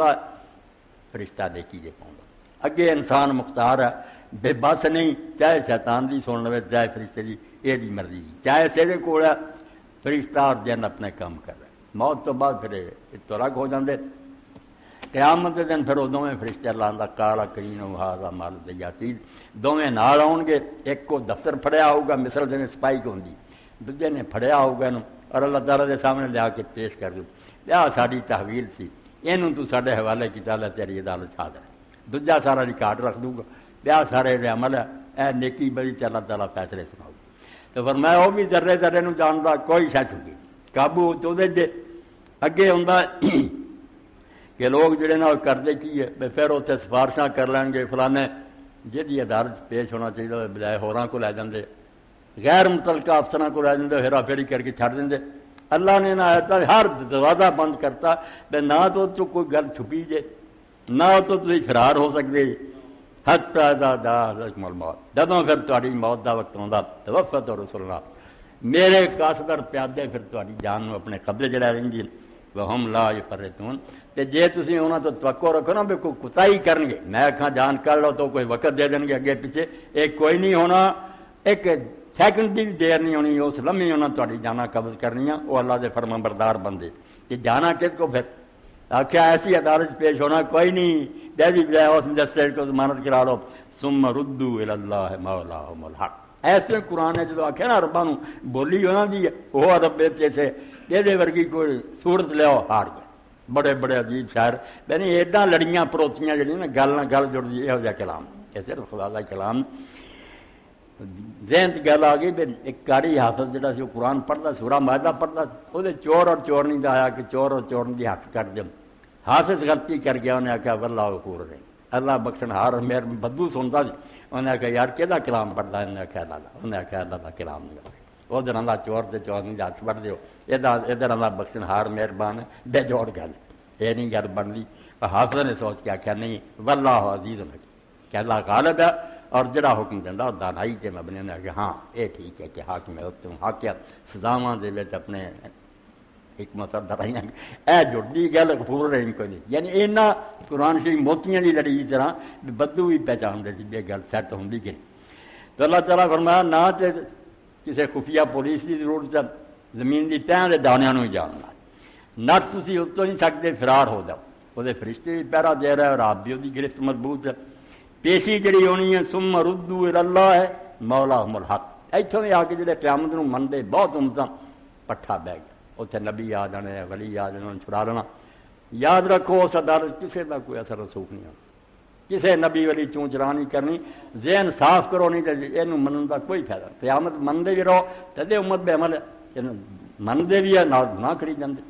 فرشتہ نیکی کے پاؤں اگے انسان مختار ہے بے بس نہیں چاہے شیطان کی سن لو چاہے فرشتے کی یہ مرضی چاہے سیرے کول ہے فرشتہ اور جن اپنے کام کر رہے موت تو بعد پھر تو الگ ہو جاندے قیامت کے دن پھر وہ دونوں فرشتے اللہ کا کالا کرین ہاضا مال دیاتید دونوں نال آؤ گے ایک کو دفتر پھڑیا ہوگا مصر دن سپاہی کو ہوندی دوجے نے پھڑیا ہوگا اور اللہ تعالیٰ کے سامنے لیا کے پیش کر دو لیا ساری تحویل سی یہ تو سارے حوالے کیا تیری عدالت چھا دے دوجا سارا ریکارڈ رکھ دوں گا بیا سارے عمل ہے اے نیکی بڑی تے اللہ تعالیٰ فیصلے سناؤ تو فرمایا وہ بھی ذرے ذرے نو جانتا کوئی شہ چکی قابو چودے جے اگے ہوندا کہ لوگ جڑے نا کرتے کی ہے پھر اتنے سفارشاں کر لین گے فلانے جہی عدالت پیش ہونا چاہیے بجائے ہوراں کو لے جاندے غیر متعلقہ افسراں کو لے جاندے ہیرا پھیری کر کے چھڑ دیں اللہ نے نہ آتا ہر دروازہ بند کرتا بے نہ تو کوئی گل چھپی جے نہ تو تھی فرار ہو سکتے جدوں پھر تاری موت کا وقت آتا توفت رسولنا میرے قاصدر پیادے پھر تاری جان نو اپنے قبضے چ لیں گے وہم لا یفرطون تے جے تسی انہاں تو توقع رکھو نا بھی کوئی کوتاہی کرن گے میں آکھاں جان کر لو تو کوئی وقت دے دیں گے اگے پیچھے ایک کوئی نہیں ہونا ایک سیکنڈ کی دیر نہیں ہونی اس لمحے انہاں تاری جانا قبض کرنی وہ اللہ دے فرمان بردار بندے کہ جانا کس کو پھر آخیا ایسی عدالت پیش ہونا کوئی نہیں ڈیری بجائے اس مجسٹریٹ کو ضمانت کرا لو ثم ردوا الی اللہ مولاہم الحق ایسے قرآن ہے جدو آخیا نا ربا نو بولی انہوں دی وہ رب جیسے یہ ورگی کوئی صورت لو ہار گیا بڑے بڑے عجیب شاعر یعنی ایڈا لڑیاں پروتیاں جڑی نا گل نہ گل جڑ دی یہ کلام یہ صرف خدا کا کلام ذہن گل آ گئی ایک کاری حافظ جڑا سی وہ قرآن پڑھتا سورہ مائدہ پڑھتا وہ چور اور چورنی دا آیا کہ چور اور چورن دی حق کر دیں حافظ غلطی کر گیا انہیں آخیا واللہ غفور رحیم اللہ بخشن ہار میرے بدو سنتا سی انہیں آخیا یار کہ کلام پڑھتا انہیں آخیا اللہ انہیں آخیا اللہ کا کلام نہیں ادھر اللہ چور تے چور نہیں ہاتھ پڑھ دیو ادھر اللہ بخشن ہار مہربان بے جوڑ گل یہ نہیں گل بن لی حافظ نے سوچ کے آخیا نہیں واللہ عزیز الحکیم کہ اللہ غالب ہے اور جڑا حکم دینا اور دانائی کے مبنی نے کہ ہاں یہ ٹھیک ہے کہ حاکم ہے حاکم سزاواں دے وچ اپنے حکمت درائی اے جڑتی گل غفور رحیم کوئی نہیں یعنی اینا قرآن شریف موتیاں دی لڑی طرح بدو بھی پہچان دے یہ گل سیٹ ہوندی کہ تو اللہ تعالیٰ فرمایا نہ تے کسی خفیہ پولیس کی ضرورت ہے زمین کی تہاں دے دانیاں نو ہی جاننا نٹ تسی اتوں نہیں سکتے فرار ہو جاؤ وہ فرشتے بھی پہرا دے رہا ہے اور آپ بھی وہی گرفت مضبوط ہے پیشی جڑی ہونی ہے ثم ردوا الی اللہ ہے مولاہم الحق اتوں بھی آ کے جڑے قیامت نو منتے بہت امتاں پٹھا بہ گیا اتنے نبی آ جانے ولی آ جانے چھڑا لینا یاد رکھو اس عدالت کسی کا کوئی اثر رسوخ نہیں آتا کسی نبی ولی چون چرا نہیں کرنی ذہن صاف کرو نہیں تو یہ منن کا کوئی فائدہ قیامت منتے بھی رہو تدے امت بے عمل ہے منتے بھی ہے نال گناہ کری جاندے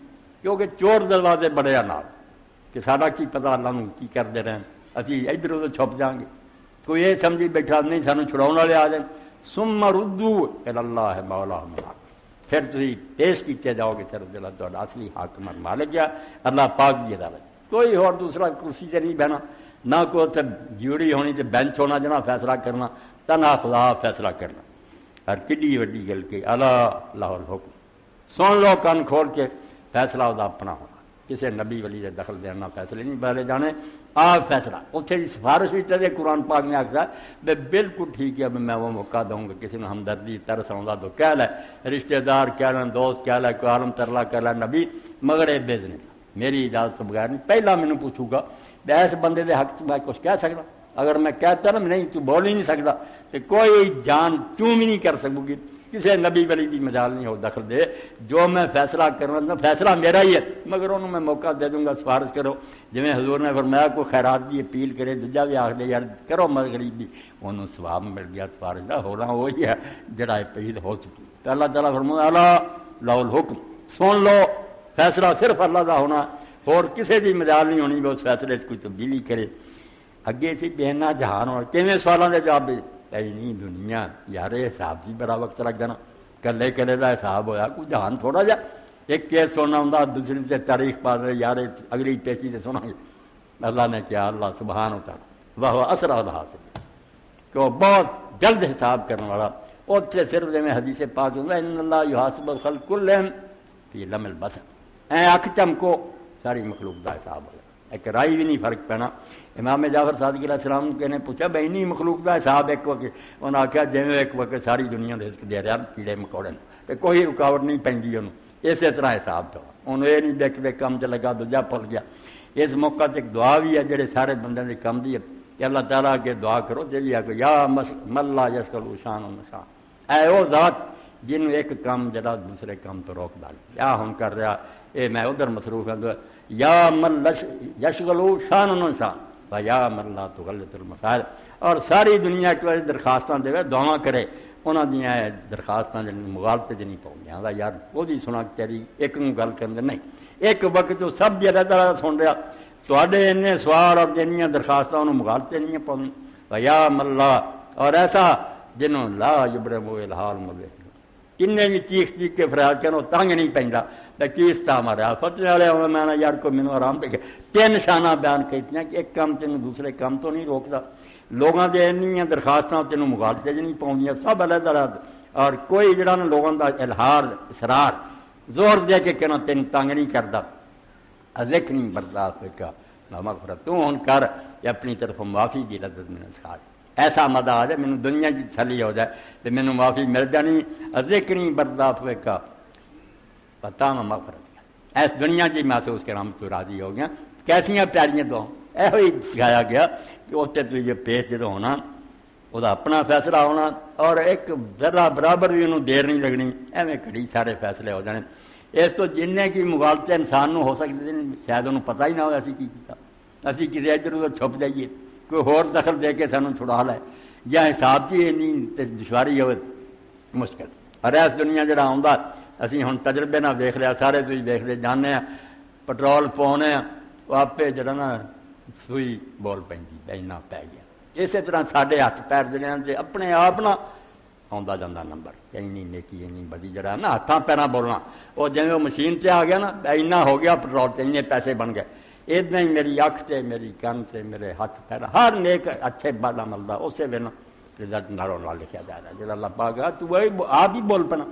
کیونکہ چور دروازے بڑے آ نال کہ ساڈا کی پتہ اللہ نو کی کرتے رہن اسی ادھر ادھر چھپ جائیں گے کوئی یہ سمجھی بیٹھا نہیں سانو چھڑاؤن والے آ جائیں ثم ردوا الی اللہ مولاہم الحق پھر تھی پیش کیتے جاؤ گے پھر اللہ تعالیٰ اصلی حاکم مالک ہے اللہ پاک کی عدالت کوئی اور دوسرا کرسی سے نہیں بہنا نہ کوئی اتنے جیوڑی ہونی تو بینچ ہونا جنا فیصلہ کرنا تنہا خدا فیصلہ کرنا اور کڈی وڈی گل کے اللہ لاہ الحکم سن لو کن کھول کے فیصلہ وہ اپنا ہونا کسی نبی ولی دے دخل دینا فیصلے نہیں پہلے جانے آپ فیصلہ اتنے کی سفارش بھی تے قرآن پاک نے آخر بے بالکل ٹھیک ہے میں وہ موقع دوں گا کسی نے ہمدردی ترس آؤں تو کہہ لے رشتہ دار کہہ لیں دوست کہہ لے کوئی عالم ترلا کہہ لے نبی مگر اے بے نہیں میری اجازت تو بغیر نہیں پہلا مینوں پوچھوں گا اس بندے دے حق میں کچھ کہہ سکتا اگر میں کہتا نا نہیں تو بول ہی نہیں سکتا تو کوئی جان کیوں بھی نہیں کر سکوں گی کسی نبی ولی دی مجال نہیں ہو دخل دے. جو میں فیصلہ کرنا فیصلہ میرا ہی ہے، مگر انہوں میں موقع دے دوں گا سفارش کرو. جویں حضور نے فرمایا کوئی خیرات دی اپیل کرے دوجا بھی آخ دے یار کرو غریب دی، انہوں ثواب مل گیا سفارش دا. ہونا وہی ہے جڑا اپیل ہو چکی. تو اللہ تعالیٰ فرمایا اللہ لو الحکم، سن لو فیصلہ صرف اللہ دا ہونا، اور کسی دی مجال نہیں ہونی وہ اس فیصلے سے کوئی تبدیلی کرے. اگے سی بہنا جہان ہونا کیویں سوالاں دے جواب دے. نہیں دنیا یار حساب سے بڑا وقت لگ جانا، کلے کلے کا حساب ہویا کوئی جہان تھوڑا جا. ایک کیس سننا ہوں دوسری سے تاریخ پا رہے یار اگلی پیشی سے سنا گے. اللہ نے کیا اللہ سبحانہ و تعالیٰ وہ اسرع الحاسب کہ وہ بہت جلد حساب کرنے والا. اور صرف میں حدیث پاک ہوں ان اللہ یحاسب الخلق کلہم فی لمح البصر، اکھ چمکو ساری مخلوق کا حساب ہو. ایک رائی بھی نہیں فرق پینا. امام جعفر صادق علیہ السلام کے نے پوچھا بھائی نہیں مخلوق کا حساب ایک وقت، انہوں نے آخیا جی ایک وقت ساری دنیا رزق دے رہا کیڑے مکوڑے نے کوئی رکاوٹ نہیں پی انہوں اسی طرح حساب تھا. انہوں یہ نہیں دیکھ کے کام چ لگا دوجا پھل گیا. اس موقع تے ایک دعا بھی ہے جڑے سارے بندے کے کام دی ہے کہ اللہ تعالیٰ کے دعا کرو جی آ یا ملا یشکل شان و نشان، اے وہ ذات جن ایک کام جڑا دوسرے کام تو روک ڈال. یا ہم کر رہا اے میں ادھر مصروف ہوں یا مل یشغل شان و نشان و یا ملا تغلط المسائل. اور ساری دنیا کو درخواستاں دے دعا کرے انہاں دیاں درخواستاں مغالطے چ نہیں پاؤں یار وہ سنا تیری ایک نوں گل کرن نہیں. ایک وقت تو سب جگہ طرح سن رہا تواڈے انے سوال اور جنیاں درخواستاں انہوں مغالطے نہیں پاؤں. و یا ملا اور ایسا جنہوں لا یبرم الحال ملے کنے بھی چیخ چیخ کے فریاد کرو تنگ نہیں پیندا. کیس تھا ہمارا فتوے والے میں یار کو مینوں آرام دے کے تین نشانہ بیان کیتیاں کہ ایک کام تینوں دوسرے کام تو نہیں روکتا. لوگوں کے اینیاں درخواستاں تینوں مغالطے نہیں پاؤندیاں سب علیحدہ علیحدہ. اور کوئی جڑا نا لوگوں کا الہار اسرار زور دے کے کہنا تین تنگ نہیں کرتا. ذکر نہیں برداشت کا مغفرت تو ہن کر اپنی طرف معافی کی لذت میں سکھا. ایسا مدہ آ جائے مینوں دنیا کی تسلی ہو جائے تو مینوں معافی مل جانی. ذکر نہیں برداشت کا پتا میں مغفرت ایس دنیا کی محسوس کرا تو راضی ہو گیا. کیسیاں پیاریاں تو یہ سکھایا گیا کہ اتنے تو یہ پیش جدو ہونا وہ اپنا فیصلہ ہونا اور ایک ذرا برابر بھی انہوں دیر نہیں لگنی ایویں کڑی سارے فیصلے ہو جانے. اس تو جن کی مغالطے انسان ہو سکتے ہیں شاید انہوں پتہ ہی نہ ہو اسی کی کیتا. اسی کسی ادھر ادھر چھپ جائیے کوئی ہور دخل دے کے سانوں چھڑا لے یا حساب کی اینی دشواری ہو مشکل. اور اس دنیا جڑا آਉਂدا اسی ہن تجربے نہ ویکھ لیا سارے تھی ویکھ لے جانے ہیں پٹرول پاؤنے وہ آپ جڑا نا سوئی بول پی اینا پی گیا. اسی طرح سارے ہاتھ پیر جڑے جی اپنے آپ نہ آتا جاتا نمبر اینی نیکی اینی بڑی جڑا نا ہاتھاں پیراں بولنا وہ جی وہ مشین سے آ گیا نا اینا ہو گیا پٹرول سے اینے پیسے بن گئے. ادنا ہی میری اکھ سے میری کن سے میرے ہاتھ پیر ہر نیک اچھے بالا ملتا اسی دن رزلٹ نالوں نال لکھا جا رہا جا اللہ پاک تو آپ ہی بول پنا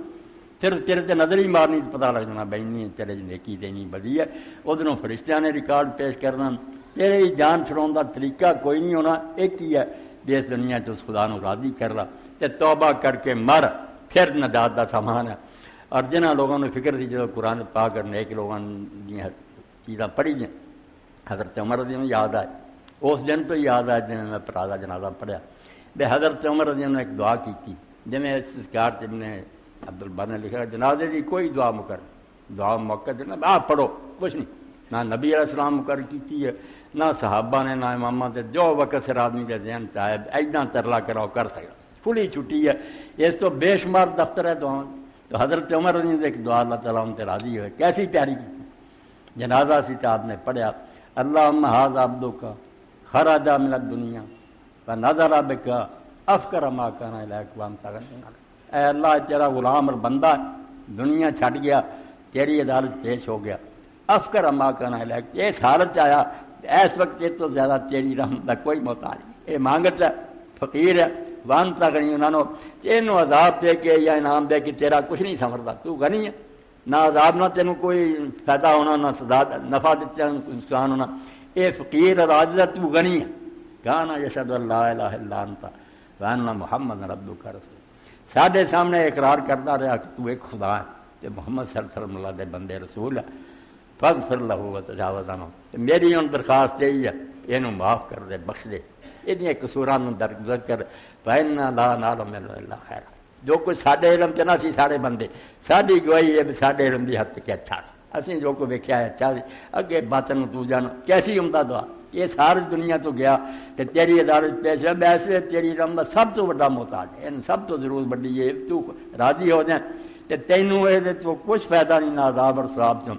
پھر تیرے تے نظر ہی مارنی پتہ لگ جانا بہنی تیرے نیکی دینی بڑی ہے. ادھروں فرشتیاں نے ریکارڈ پیش کرنا تیرے جان چھڑاؤں کا طریقہ کوئی نہیں ہونا ایک ہی ہے بھی اس دنیا چ اس خدا نو راضی کر لا تے توبہ کر کے مر پھر نجات کا سامان ہے. اور جنہاں لوگوں نے فکر تھی جب قرآن پاک کر نیک لوگوں دی چیزاں پڑھی جائیں حضرت عمر رضی اللہ یاد آئے اس دن تو یاد آئے جن میں پرا جنازہ پڑھیا بے حضرت عمر رضی اللہ نے ایک دعا کی تھی جن میں اس کار نے عبد البر نے لکھا جنازے کی کوئی دعا مکر دعا موقع دینا آپ پڑھو کچھ نہیں نہ نبی علیہ السلام مکر کی ہے نہ صحابہ نے نہ امامہ سے جو وقت سے آدمی کے ذہن چاہے ایڈا ترلا کراؤ کر سکتا کھلی چھٹی ہے. اس تو بے شمار دفتر ہے دعا. تو حضرت عمر رضی اللہ ایک دعا اللہ تعالیٰ ان سے راضی ہوئے کیسی پیاری کی جنازہ سی آپ نے پڑھیا اللہم ھذا عبدک خرج من الدنیا فنظر بک افکر ما کان الیک وانت غنی. اے اللہ تیرا غلام اور بندہ دنیا چھٹ گیا تیری عدالت پیش ہو گیا افکر ما کان الیک اس حالت آیا اس وقت یہ تو زیادہ تیری رحمت کا کوئی محتاج نہیں. یہ مانگت ہے فقیر ہے وانت غنی انہوں تینوں عذاب دے کے یا انعام دے کے تیرا کچھ نہیں سمجھتا تو غنی ہے نہ عذاب نہ تینوں کوئی فائدہ ہونا نہ سزا نفع دیتے نقصان ہونا. اے فقیر اور عاجز تو غنی ہے. کانا یشہد اللہ الہ الا انت وان محمد ربک رسول ساڈے سامنے اقرار کرتا رہا کہ تو ایک خدا ہے تے محمد صلی اللہ علیہ وسلم اللہ دے بندے رسول ہے. فاغفر لہ وتجاوز عنہ میری ان درخواست یہی ہے یہ معاف کر دے بخش دے یہ قصوراں درگزر کر فإنا لا نعلم الا خیر. جو کچھ ساڈے علم چ نہ سی سارے بندے ساری گواہی ہے بھی ساڈے علم دی حد تک اچھا اسی جو کو ویکھیا ہے اچھا سی اگے باطن تو جان کیسی عمدہ دعا یہ ساری دنیا تو گیا کہ تیری عدالت پیش ہے ویسے تیری علم دا سب تو بڑا محتاج ہے ان سب تو ضرور بڑی ہے تو راضی ہو جائیں کہ تینوں یہ تو کچھ فائدہ نہیں نہ عذاب اور ثواب چوں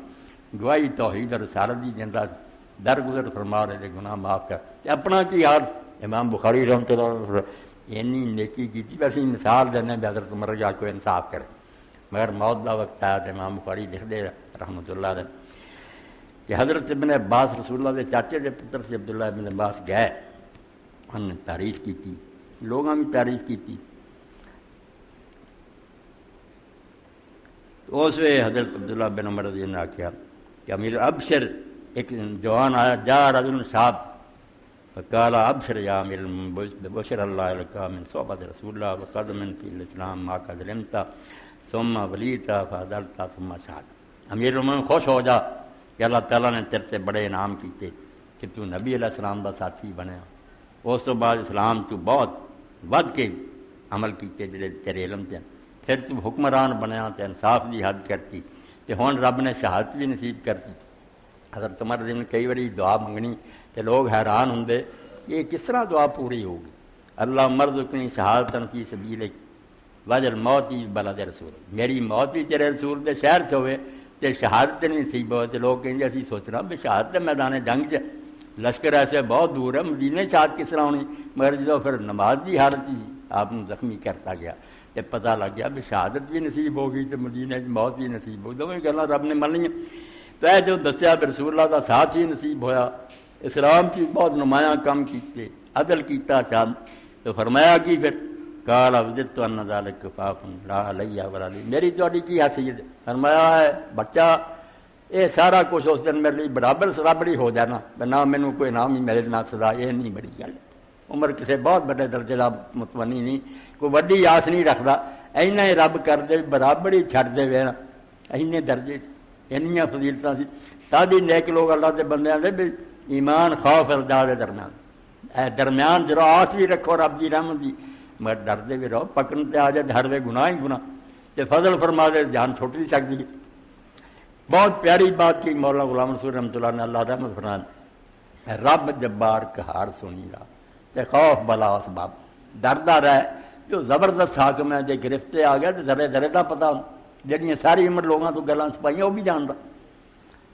گواہی توحید اور رسالت دی جندا درگزر فرما رہے گناہ معاف کر اپنا کی حال امام بخاری رحمۃ اللہ اینی نیکی کی ویسے مثال دینے بھی حضرت عمر جا کو انصاف کرے مگر موت دا وقت آیا تو امام بخاری لکھ دے رحمۃ اللہ علیہ کہ حضرت ابن عباس رسول اللہ کے چاچے کے پتر سے عبداللہ ابن عباس گئے انہوں نے تعریف کی تھی لوگوں نے تعریف کی تھی تو اس وقت حضرت عبداللہ بن عمر رضی اللہ عنہ نے کہا کہ امیر ابشر ایک جوان آیا جا رجل صاحب فقال ابشر یا امیر بشر اللہ لکا من صحبت رسول اللہ وقدم فی الاسلام ما قد علمت ثم ولیت فعدلت ثم شہد امیر المومنین خوش ہو جا کہ اللہ تعالیٰ نے تیرے بڑے انعام کیتے کہ تو نبی علیہ السلام دا ساتھی بنیا اس تو بعد اسلام تو بہت ود کے عمل کیتے جڑے تیرے علم تے پھر تو حکمران بنیا تے انصاف دی حد کرتی تے ہن رب نے شہادت بھی نصیب کرتی حضرت عمر نے کئی باری دعا منگنی تے لوگ حیران ہوندے کہ یہ کس طرح دعا پوری ہوگی اللہ مرزقنی شہادتن فی سبیلک وجل موتی بلد رسول میری موت بھی تیرے رسول دے شہر چ ہوئے تے شہادت نہیں نصیب ہوئے تے لوگ کہیں گے اسی سوچنا بھی شہادت میدان جنگ چ لشکر ایسے بہت دور ہے مدینے شہادت کس طرح ہونی مگر جدو پھر نماز کی حالت ہی آپ زخمی کرتا گیا تے پتہ لگ گیا بھی شہادت بھی نصیب ہوگی تے مدینے موت بھی نصیب ہوگی دونوں گلاں رب نے منی تو اے جو دسیا بھی رسول اللہ کا ساتھ ہی نصیب ہویا اسلام کی بہت نمایاں کام کیتے عدل کیتا چاند تو فرمایا کہ پھر قال وجدت ان ذلك كفاف لا علی ولا علی میری تہاڈی کی حیثیت فرمایا ہے بچہ یہ سارا کچھ اس دن میرے لیے برابر سرابری ہو جانا نہ مینوں کوئی انعام ہی ملے نہ سزا یہ نہیں بڑی گل عمر کسی بہت بڑے درجے کا متمنی نہیں کوئی وڈی آس نہیں رکھتا اینا ہی رب کر دے برابر ہی چھڈ دے نا اینے درجے اینیاں فضیلتاں سی تاں نیک لوگ اللہ کے بندیاں دے بھی ایمان خوف رجا دے درمیان ذرا آس بھی رکھو رب کی رحمت دی مگر ڈردے بھی رہو پکڑن تے آ جائے ہر وے گناہ ہی گناہ تے فضل فرما دے جان چھوٹ نہیں سکتی بہت پیاری بات کی مولانا غلام منصور رحمۃ اللہ نے اللہ رحمت فرمایا رب جبار قہار سنی را تے خوف بلا اسباب ڈردا رہے جو زبردست حاکم ہے جے گرفتے آ گیا تو ذرے ذرے دا پتہ جڑیاں ساری عمر لوگوں تو گلاں سپائیاں وہ بھی جاندا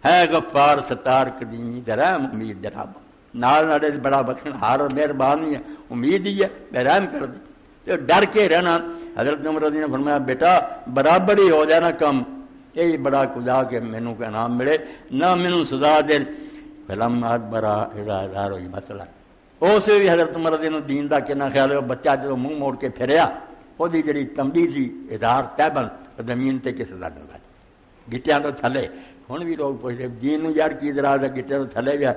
ہے غفار ستار قدیم درہم امید جناب نال نالے بڑا بخشن ہار اور مہربانی ہے امید ہی ہے بہرحم کر دی تو ڈر کے رہنا حضرت عمر رضی اللہ عنہ نے فرمایا بیٹا برابر ہی ہو جانا کم یہی بڑا خدا کہ مینوں کا انعام ملے نہ مینوں سزا دے فلم برا اظہار ہوئی مسئلہ اس بھی حضرت عمر رضی اللہ عنہ دین دا کنا خیال ہے بچہ جب منہ موڑ کے پھریا وہ جڑی تمبی سی اظہار تیبن زمین تے کس لڑ لگا گٹیاں تو تھلے ہن بھی لوگ پوچھتے دین نو یار کی اظہار ہے گٹیاں تو تھلے گیا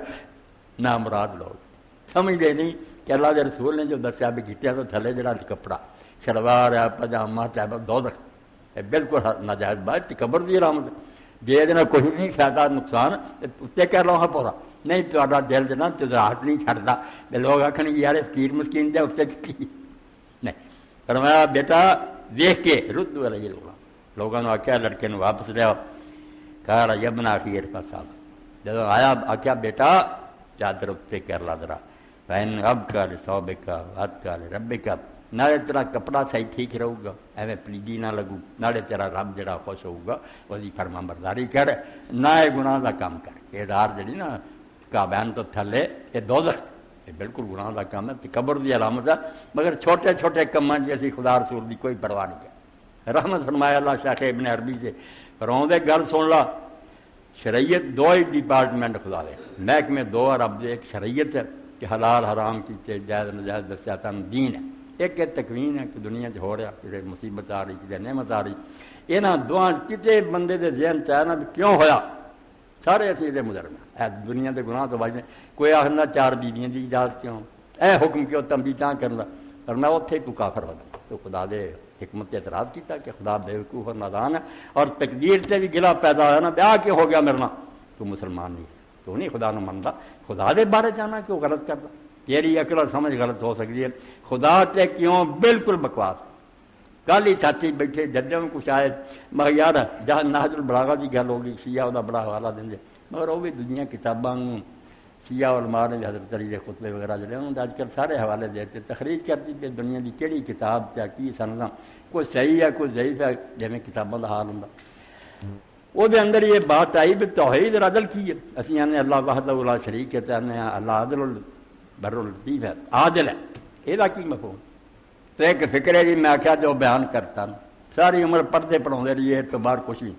نہ مراد لوگ سمجھتے نہیں کہ اللہ کے رسول نے جو دسیا بھی گٹیا تو تھلے جڑا کپڑا شلوار ہے پجامہ چاہے دوزخ ہے بالکل ناجائز بات تکبر دی علامت جی یہ کچھ نہیں فائدہ نقصان اتنے کہہ رہا ہوں پورا نہیں تا دل دینا تجاہٹ نہیں چھڑتا بھی لوگ آخر یار فقیر مسکین دے اتنے کی نہیں فرمایا بیٹا دیکھ کے رد والا یہ لوگوں نے آخیا لڑکے نے واپس لیا کہا یبنا اخیر کا صاحب جب آیا آخیا بیٹا چادر اتنے کر لا ذرا فین اب کا صوبے کا ہاتھ کا ربے کا نالے تیرا کپڑا صحیح ٹھیک رہے گا ایویں پلیڈی نہ لگو نالے تیرا رب جڑا خوش ہوگا وہی فرما برداری کر نہ یہ گناہ کا کام کر یہ دار جڑی نا کعبین تو تھلے یہ دوزخ یہ بالکل گناہ کا کام ہے تکبر دی علامت ہے مگر چھوٹے چھوٹے کاماں جی اسی خدا رسول دی کوئی پرواہ نہیں ہے رحمت فرمایا اللہ شیخ ابن عربی سے فرماؤں دے گل سن لا شریعت دو ہی ڈپارٹمنٹ خدا دے محکمے دو رب دے ایک شریعت ہے کہ حلال حرام کیتے جائز نجائز دسیا تن دین ہے ایک تکوین ہے کہ دنیا ہو رہا کسی مصیبت آ رہی کسی نعمت آ رہی یہاں دعا کسی بندے دے ذہن چاہنا بھی کیوں ہویا سارے اسی یہ مجرم ہے دنیا کے گناہ تو بچنے کوئی آخر چار بیویاں دی اجازت کیوں اے حکم کیوں تمبی چاہ کرنا پر میں اتنے تو کافر ہو جاؤں تو خدا دے حکمت اعتراض کیتا کہ خدا بیوقوف اور نادان ہے اور تقدیر سے بھی گلا پیدا ہوا نا بیاہ کیوں ہو گیا میرے تو مسلمان نہیں تو نہیں خدا نو منتا خدا دے بارے چاہنا کیوں غلط کرتا تیری عقل اور سمجھ غلط ہو سکتی ہے خدا تے کیوں بالکل بکواس کل ہی ساتھی بیٹھے جدوں کچھ آئے مگر یار جہاں نہج البلاغہ کی گل ہو گئی شیعہ وہ بڑا حوالہ دیں مگر وہ بھی دنیا کتاباں شیعہ علماء نے حضرت علی دے خطبے وغیرہ جڑے انہوں نے اج کل سارے حوالے دیتے تخریج کر دی کہ دنیا کی کہڑی کتاب کیا کی سننا کوئی صحیح ہے کوئی ضعیف ہے جیسے کتابوں کا حال ہوں وہ اندر یہ بات آئی بھی توحید اور عدل کی ہے اسی آنے اللہ وحدہ لا شریک ہے آنے اللہ عدل بر اللطیف ہے عادل ہے یہ کی مفہوم تو ایک فکر ہے جی میں آخیا جو بیان کرتا ساری عمر پردے پڑھاؤں رہی ہے تو باہر کچھ نہیں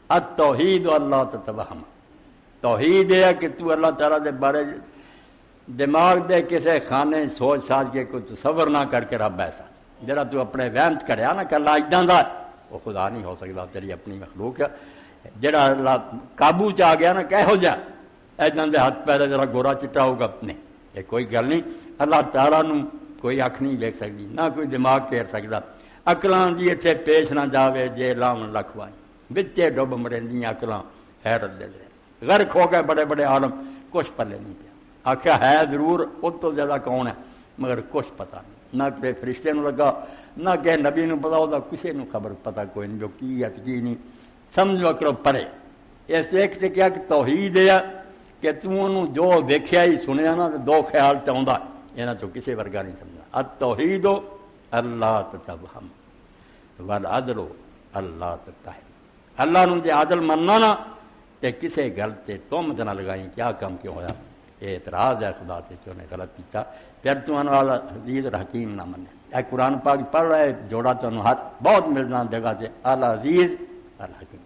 التوحید اللہ تتوہم توحید یہ ہے کہ تو اللہ تعالیٰ دے بارے دماغ دے کسے خانے سوچ ساج کے کوئی تصور نہ کر کے رب ایسا جڑا تو اپنے وہمت کریا نا کہ اللہ اجداں دا وہ خدا نہیں ہو سکتا تیری اپنی مخلوق ہے جڑا اللہ قابو چ آ گیا نا کہو جا اجداں دے ہاتھ پیر ذرا گورا چٹا ہوگا اپنے یہ کوئی گل نہیں اللہ تعالیٰ نو کوئی اکھ نہیں دیکھ سکتی نہ کوئی دماغ پھیر سکتا اکلاں دی اتنے پیش نہ جاوے جے لاون لکھوائیں بچے ڈب مرندیاں اکلاں حیرت دے دے غرق ہو گئے بڑے بڑے عالم کچھ پلے نہیں پیا آخیا ہے ضرور اس تو زیادہ کون ہے مگر کچھ پتہ نہیں نہ کہ فرشتے نو لگا نہ کہ نبی نو پتا ہوتا کسی نو خبر پتا کوئی نہیں جو کی ہے کی نہیں سمجھو کرو پڑے اس ایک سے کیا کہ توحید ہے کہ توں جو ویکھیا ہی سنیا نا دو خیال چاہتا یہاں تو کسی ورگا نہیں سمجھا التوحید اللہ تتوہم والعدل اللہ تتہم اللہ نو جے عادل مننا نا تے کسے گل تے تہمت نہ لگائیں کیا کام کیوں ہویا یہ اعتراض ہے خدا تے کہ انہیں غلط کیتا پھر تو انہوں والا عزیز اور حکیم نہ منے اے قرآن پاک پڑھ رہے جوڑا تو انہوں ہاتھ بہت ملنا جگہ سے العزیز الحکیم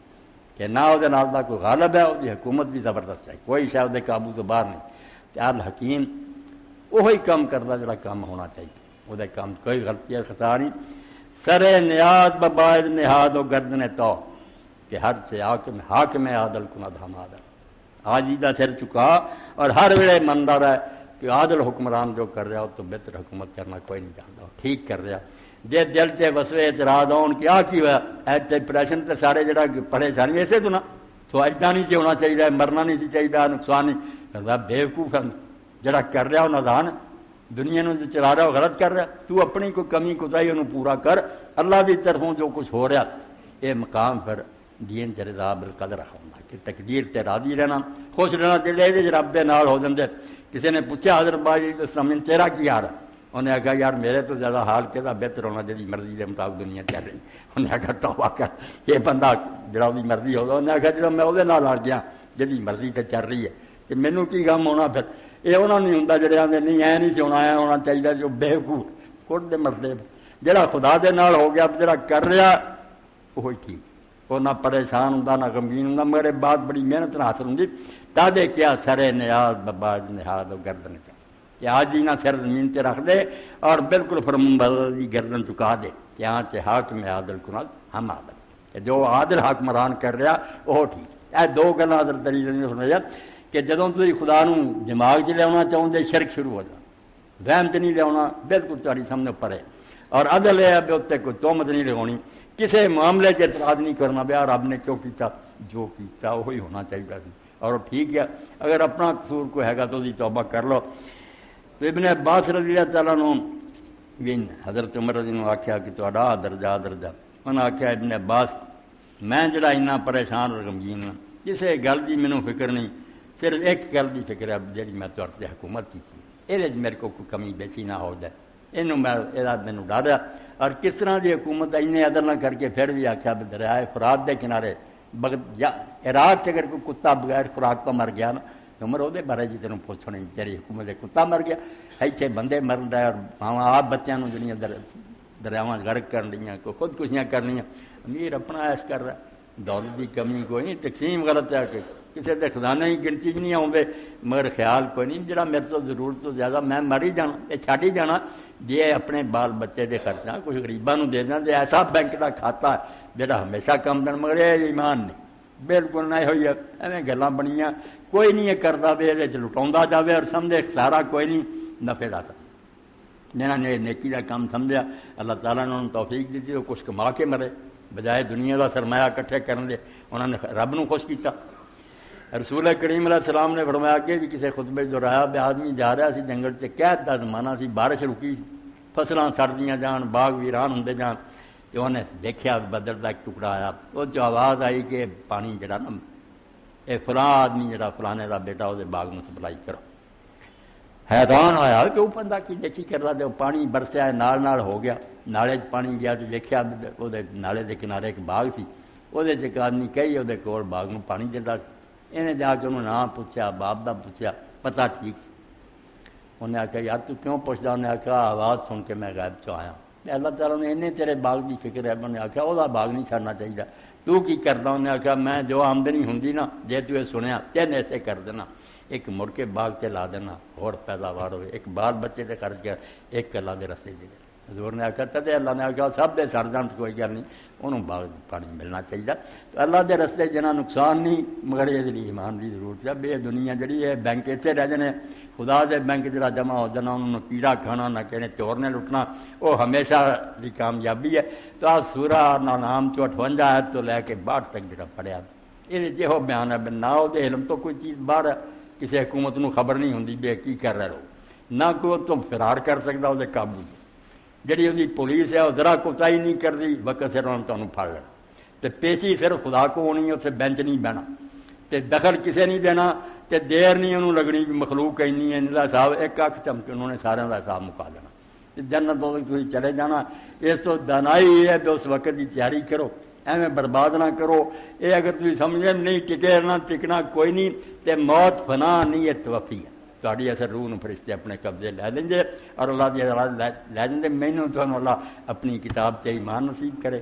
کہ نہ وہ نال دا کوئی غالب ہے وہ حکومت بھی زبردست ہے کوئی شاید دے قابو تو باہر نہیں کہ الحکیم وہی کام کرتا جڑا کام ہونا چاہیے وہ کام کوئی غلطی خطا نہیں سرے نیاد ببائد نہاد و گردن تو کہ ہر سے حاکم عادل کن ادھم عادل آجی دا سر چکا اور ہر ویلے مندا رہا کہ عادل حکمران جو کر رہا ہو تو بہتر حکومت کرنا کوئی نہیں جانتا ٹھیک کر رہا جے دل سے وسوے اعتراض آن کیا ہوا اے ڈپریشن تے سارے جڑا پریشانی ایسے تو نا تو اجدا نہیں چاہیے ہونا چاہیے مرنا نہیں چاہیے نقصان نہیں کرتا بیوقوف ہے جڑا کر رہا وہ نادان دنیا نو چلا رہا وہ غلط کر رہا تو اپنی کوئی کمی کوتاہی انہوں پورا کر اللہ کی طرفوں جو کچھ ہو رہا یہ مقام پھر دین چ رضا بالقدر رکھنا کہ تقدیر تے راضی رہنا خوش رہنا دل رب دے نال ہو جاندے کسی نے پوچھا حضرت باجی سمجھ تیرا کی حال انہیں آخیا یار میرے تو زیادہ حال کہ بہتر ہونا جی مرضی کے مطابق دنیا چل رہی انہیں آخیا توبہ کر یہ بندہ جڑا وہ مرضی ہوگا انہیں آخیا جب میں وہ لڑ گیا جی مرضی تے چل رہی ہے کہ مینوں کی غم ہونا پھر یہ انہوں نہیں ہوں جڑے آدھے نہیں اے نہیں سونا اے ہونا چاہیے جو بےوقوف کٹ دے مردے جڑا خدا دے نال ہو گیا جڑا کر رہا وہی ٹھیک وہ نہ پریشان ہوں نہ غمگین ہوں میرے بات بڑی محنت نہ حاصل ہوں تادے کیا سرے نیاز بباج نہاد و گردن کا کہ آج ہی نہ سر زمین تے رکھ دے اور بالکل فرمان کی گردن چکا دے کہ یہاں سے حاکم عادل کنال ہم عادل کہ جو عادل حکمران کر رہا وہ ٹھیک اے دو گلاں حضرت علی نے سنایا کہ جدوں تسی خدا نو دماغ چ لیا چاہتے شرک شروع ہو جائے وہم تے نہیں لیا بالکل تاری سامنے پڑے اور عدل ہے اب اتنے کوئی تہمت نہیں لگانی کسی معاملے سے اعتراض نہیں کرنا بیا رب نے کیوں کیتا جو کیتا وہی ہونا چاہیے اور ٹھیک ہے اگر اپنا قصور کوئی ہے تو توبہ کر لو تو ابن عباس رضی اللہ تعالیٰ نے حضرت عمر رضی نے آخیا کہ تہاڈا درجہ درجہ انہوں نے آخیا ابن عباس میں جڑا اتنا پریشان اور غمگین ہوں کسی گل کی مینوں فکر نہیں صرف ایک گل کی فکر ہے جی میں تھوڑے حکومت کی یہ میرے کو کوئی کمی بیسی نہ ہو جائے یہ مینوں ڈر ہے اور کس طرح کی حکومت این عدل نہ کر کے پھر بھی آخیا دریائے فرات کے کنارے عراق سے اگر کوئی کتا بغیر خوراک کا مر گیا نا عمر وہ بارے جی تینوں پوچھنا تیری حکومت کتا مر گیا ایتھے بندے مرن رہے اور ماواں آپ بچوں جڑیاں دریاواں غرق کر رہی کوئی خودکشیاں کرنی امیر اپنا ایش کر رہا دولت کی کمی کوئی نہیں تقسیم غلط ہے کہ کسی کے خزانے کی گنتی نہیں آؤں مگر خیال کوئی نہیں جڑا میرے تو ضرورت تو زیادہ میں مر ہی جانا یہ چھڈ ہی جانا جی اپنے بال بچے کے خرچہ کچھ غریباں دے دیں ایسا بینک کا کھاتا ہے جا ہمیشہ کم دن مگر یہ ایمان نہیں بالکل نہ ہوئی ایویں گلاں بنیاں کوئی نہیں یہ کرتا بھی یہ لٹاؤں جائے اور سمجھے سارا کوئی نہیں نفے لا سکتا جنہوں نے نیکی کا کام سمجھا اللہ تعالیٰ نے انہوں نے توفیق دیتی وہ کچھ کما کے مرے بجائے دنیا کا سرمایہ اکٹھے کرنے دے انہوں نے رب نو خوش کیتا رسول کریم علیہ السلام نے فرمایا کہ بھی کسی خطبے دہرایا بھی آدمی جا رہا سی جنگل سے قحط کا زمانہ سی بارش رکی فصلاں سڑدیاں جان باغ ویران ہوندے جان کہ انہیں دیکھا بدل کا ایک ٹکڑا آیا، وہ جو آواز آئی کہ پانی جڑا نا یہ فلاں آدمی جڑا فلانے کا بیٹا وہ باغ میں سپلائی کرو۔ حیران آیا کہ وہ بندہ کی دیکھی کر رہا تو پانی برسیا نال نال ہو گیا، نالے پانی گیا تو دیکھا وہ نالے کے کنارے ایک باغ سی، وہ ایک آدمی کہی وہ کول باغ میں پانی دیتا، انہیں جا کے انہوں نے نام پوچھا، باپ دا پوچھا، پتہ ٹھیک سی۔ انہیں آخیا یار تو کیوں پوچھتا؟ انہیں آخیا آواز سن کے میں غائب چ آیا۔ اللہ تعالیٰ نے انہیں تیرے باغ کی فکر ہے، انہیں آخیا وہ باغ نہیں چھڑنا چاہیے، تو کی کرتا؟ انہیں آخیا میں جو آمدنی ہوں نا جے تو یہ سنیا تین ایسے کر دینا، ایک مڑ کے باغ تے لا دینا اور پیداوار ہوئے، ایک بال بچے تے خرچ کر، ایک اللہ دے رستے دے۔ حضور نے آخیا تدے اللہ نے آخیا سب دے سر جان کوئی گل نہیں، انہوں باغ پانی ملنا چاہیے۔ تو اللہ دے رستے جنا نقصان نہیں، مگر یہ ایمان کی ضرورت ہے۔ بے دنیا جڑی ہے بینک اتنے رہ جانے، خدا دے بینک جڑا جمع ہو جانا انہوں نے کیڑا کھانا نہ کہنے چور نے لٹنا، وہ ہمیشہ کی کامیابی ہے۔ تو آ سورہ نام 58 آیت تو لے کے 62 تک جڑا پڑھیا یہ جو بیان ہے نہ وہ علم تو کوئی چیز باہر ہے، کسی حکومت نو خبر نہیں ہوندی بے کی کر رہے لوگ، نہ کوئی تم فرار کر سکتا وہ قابو جڑی وہی پولیس ہے وہ ذرا کوتاہی نہیں کرتی، وقت سر انہوں نے تمہیں پھڑ لینا، تو پیشی صرف خدا کو ہونی ہے، اتنے بینچ نہیں بہنا، تے دخل کسے نہیں دینا، تے دیر نہیں انہوں لگنی کہ مخلوق کہیں ہے انہوں حساب ایک اکھ چمکے انہوں نے سارے کا حساب مکا لینا، تے جنت تھی چلے جانا۔ اس تو دانائی یہ ہے کہ اس وقت کی تیاری کرو، ایویں برباد نہ کرو۔ یہ اگر تھی سمجھے نہیں ٹکے نہ ٹکنا کوئی نہیں، تے موت فنا نہیں ہے توفی ہے، تاری اثر روح نو فرشتے اپنے قبضے لے لیں گے اور اللہ دی لے جائیں گے۔ مینوں تو اللہ اپنی کتاب تے ایمان نصیب کرے،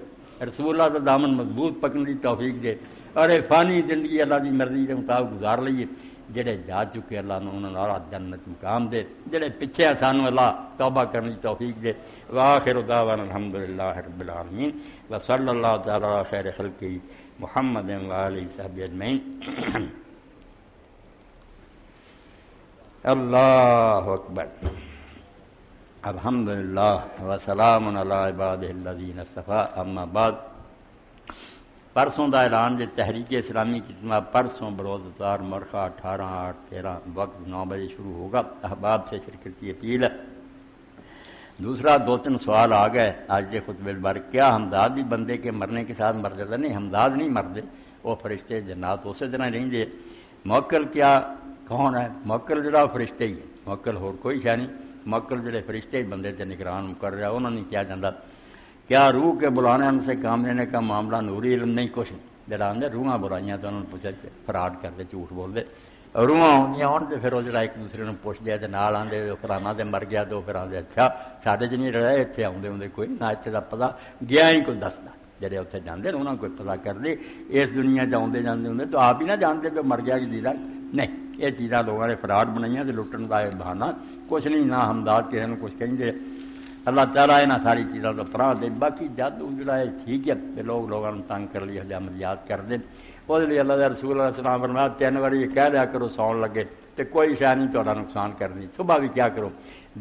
رسول اللہ کا دامن مضبوط پکڑنے کی توفیق دے، اور فانی زندگی اللہ کی مرضی کے مطابق گزار لئیے۔ جڑے جا چکے اللہ نے انہوں نے جنت مقام دے، جڑے پیچھے سانو اللہ توبہ کرنے کی توفیق دے۔ وآخر دعوانا الحمدللہ رب العالمین وصلی اللہ تعالی علی خیر خلقہ محمد وآلہ وصحبہ اجمعین۔ اللہ اکبر، الحمدللہ وسلام علی عبادہ الذین اصطفیٰ، اما بعد۔ پرسوں دا اعلان جو تحریک اسلامی کی اجتماع پرسوں بروز اتوار مرخہ 18/8/13 وقت 9 بجے شروع ہوگا، احباب سے شرکت کی اپیل ہے۔ دوسرا 2-3 سوال آ گئے آج کے خطبے بار، کیا حمداد بھی بندے کے مرنے کے ساتھ مر جاتا؟ نہیں، حمداد نہیں مردے، وہ فرشتے جنات اسی طرح رہیں گے۔ موکل کیا کون ہے؟ موکل جڑا فرشتے ہی ہے، موکل ہور کوئی شے نہیں، موکل جڑے فرشتے ہی بندے تے نگران کر رہا انہوں نے کیا جاتا۔ کیا روح کے بلانے ان سے کام لینے کا معاملہ نوری علم نہیں؟ کچھ نہیں، جڑا آدھے روحاں برائیاں تو انہوں نے پوچھا فراڈ کرتے، جھوٹ بولتے، روحاں آدیاں آن تو پھر وہ جڑا ایک دوسرے نے پوچھ دیا نال آدھے فلانا تو مر گیا، تو پھر آدھے اچھا سارے چ نہیں رہے، اتنے آدھے آدھے کوئی نہ اتنے کا پتا گیا ہی کوئی دستا، جڑے اتنے جانے انہوں نے کوئی پتا کر لی اس دنیا آدھے جانے ہوں تو آپ ہی نہ جانتے پہ مر گیا کہ جیتا نہیں۔ یہ چیزاں لوگوں نے فراڈ بنائی تو لٹن کا بہانا کچھ نہیں، نہ ہمداد کسی نے کچھ کہیں گے۔ اللہ تعالیٰ یہاں ساری چیزوں کو پناہ دے۔ باقی جادو جڑا ہے ٹھیک ہے کہ لوگ لوگوں نے تنگ کر لی ہجے عملیات کر دیں، وہ لیے اللہ کے رسول علیہ السلام فرمایا 3 بار یہ کہہ دیا کرو سون لگے تو کوئی شے نہیں تھوڑا نقصان کرنی، صبح بھی کیا کرو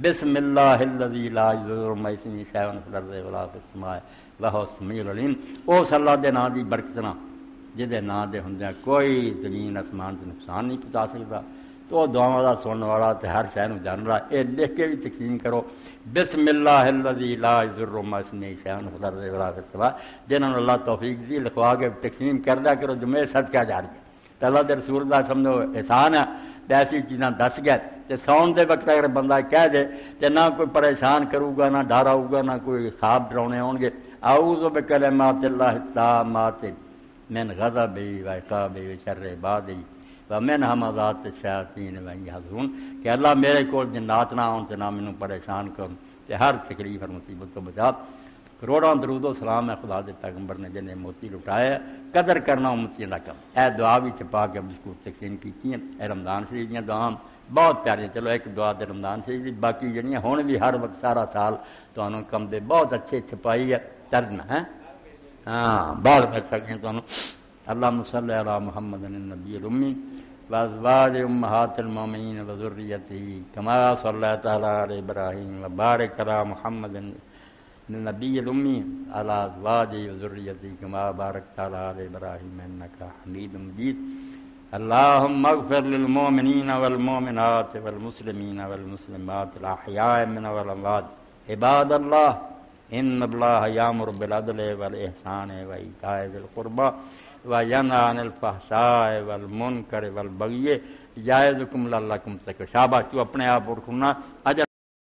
بسم اللہ الذی لا یضر مع اسمہ شیء فی الارض ولا فی السماء وہو السمیع العلیم۔ اس اللہ دے نام دی برکت نہ جہدے نام دے ہوندے کوئی زمین آسمان سے نقصان نہیں پہنچا سکتا، تو دعاؤں کا سننے والا تے ہر شے نوں جان رہا، یہ لکھ کے بھی تقسیم کرو بسم اللہ الذی لا یضر مع اسمہ شیء فی الارض ولا فی السماء، جنہوں نے اللہ توفیق دی لکھوا کے تقسیم کر دیا کرو، جمعے صدقہ جاری ہے۔ تو اللہ دے رسول اللہ سمجھو احسان ہے، ایسی چیزاں دس گئے تے سون دے وقت اگر بندہ کہہ دے تے نہ کوئی پریشان کرو گا، نہ ڈر آؤ گا، نہ کوئی خواب ڈراؤنے ہون گے۔ اعوذ بکلمات اللہ التامات من غضبہ وعقابہ وشر عبادہ ومن ہمزات الشیاطین وان یحضرون، کہ اللہ میرے کول جنات نہ آن تے نہ مینوں پریشان کرن تے ہر تکلیف اور مصیبت تو بچا۔ کروڑاں درود و سلام ہے خدا دے پیغمبر نے جنہیں موتی لٹایا، قدر کرنا امتیاں دا کم۔ اے دعا بھی چھپا کے بسکوٹ تقسیم کی ہیں، اے رمضان شریف دیاں دعاں بہت پیاری، چلو ایک دعا دے رمضان شریف دی، باقی جڑیاں ہن بھی ہر وقت سارا سال تانوں کم دے بہت اچھے چھپائی ہے ترجمہ ہے، ہاں بہت اچھا کہ تانوں۔ اللہم صلی علی محمد النبی الامی وازواج امہات المومنین وذریتہ کما صلیت علی ابراہیم وبارک علی محمد النبی الامی علی ازواج وذریتہ کما بارکت علی ابراہیم انک حمید مجید۔ اللہم اغفر للمؤمنین والمؤمنات والمسلمین والمسلمات الاحیاء من والاموات۔ عباد اللہ ان اللہ یامر بالعدل والاحسان وایتاء ذی القربی وینہی عن الفحشاء والمنکر والبغی یعظکم لعلکم تذکرون۔ شاباش، تو اپنے آپ اور سننا۔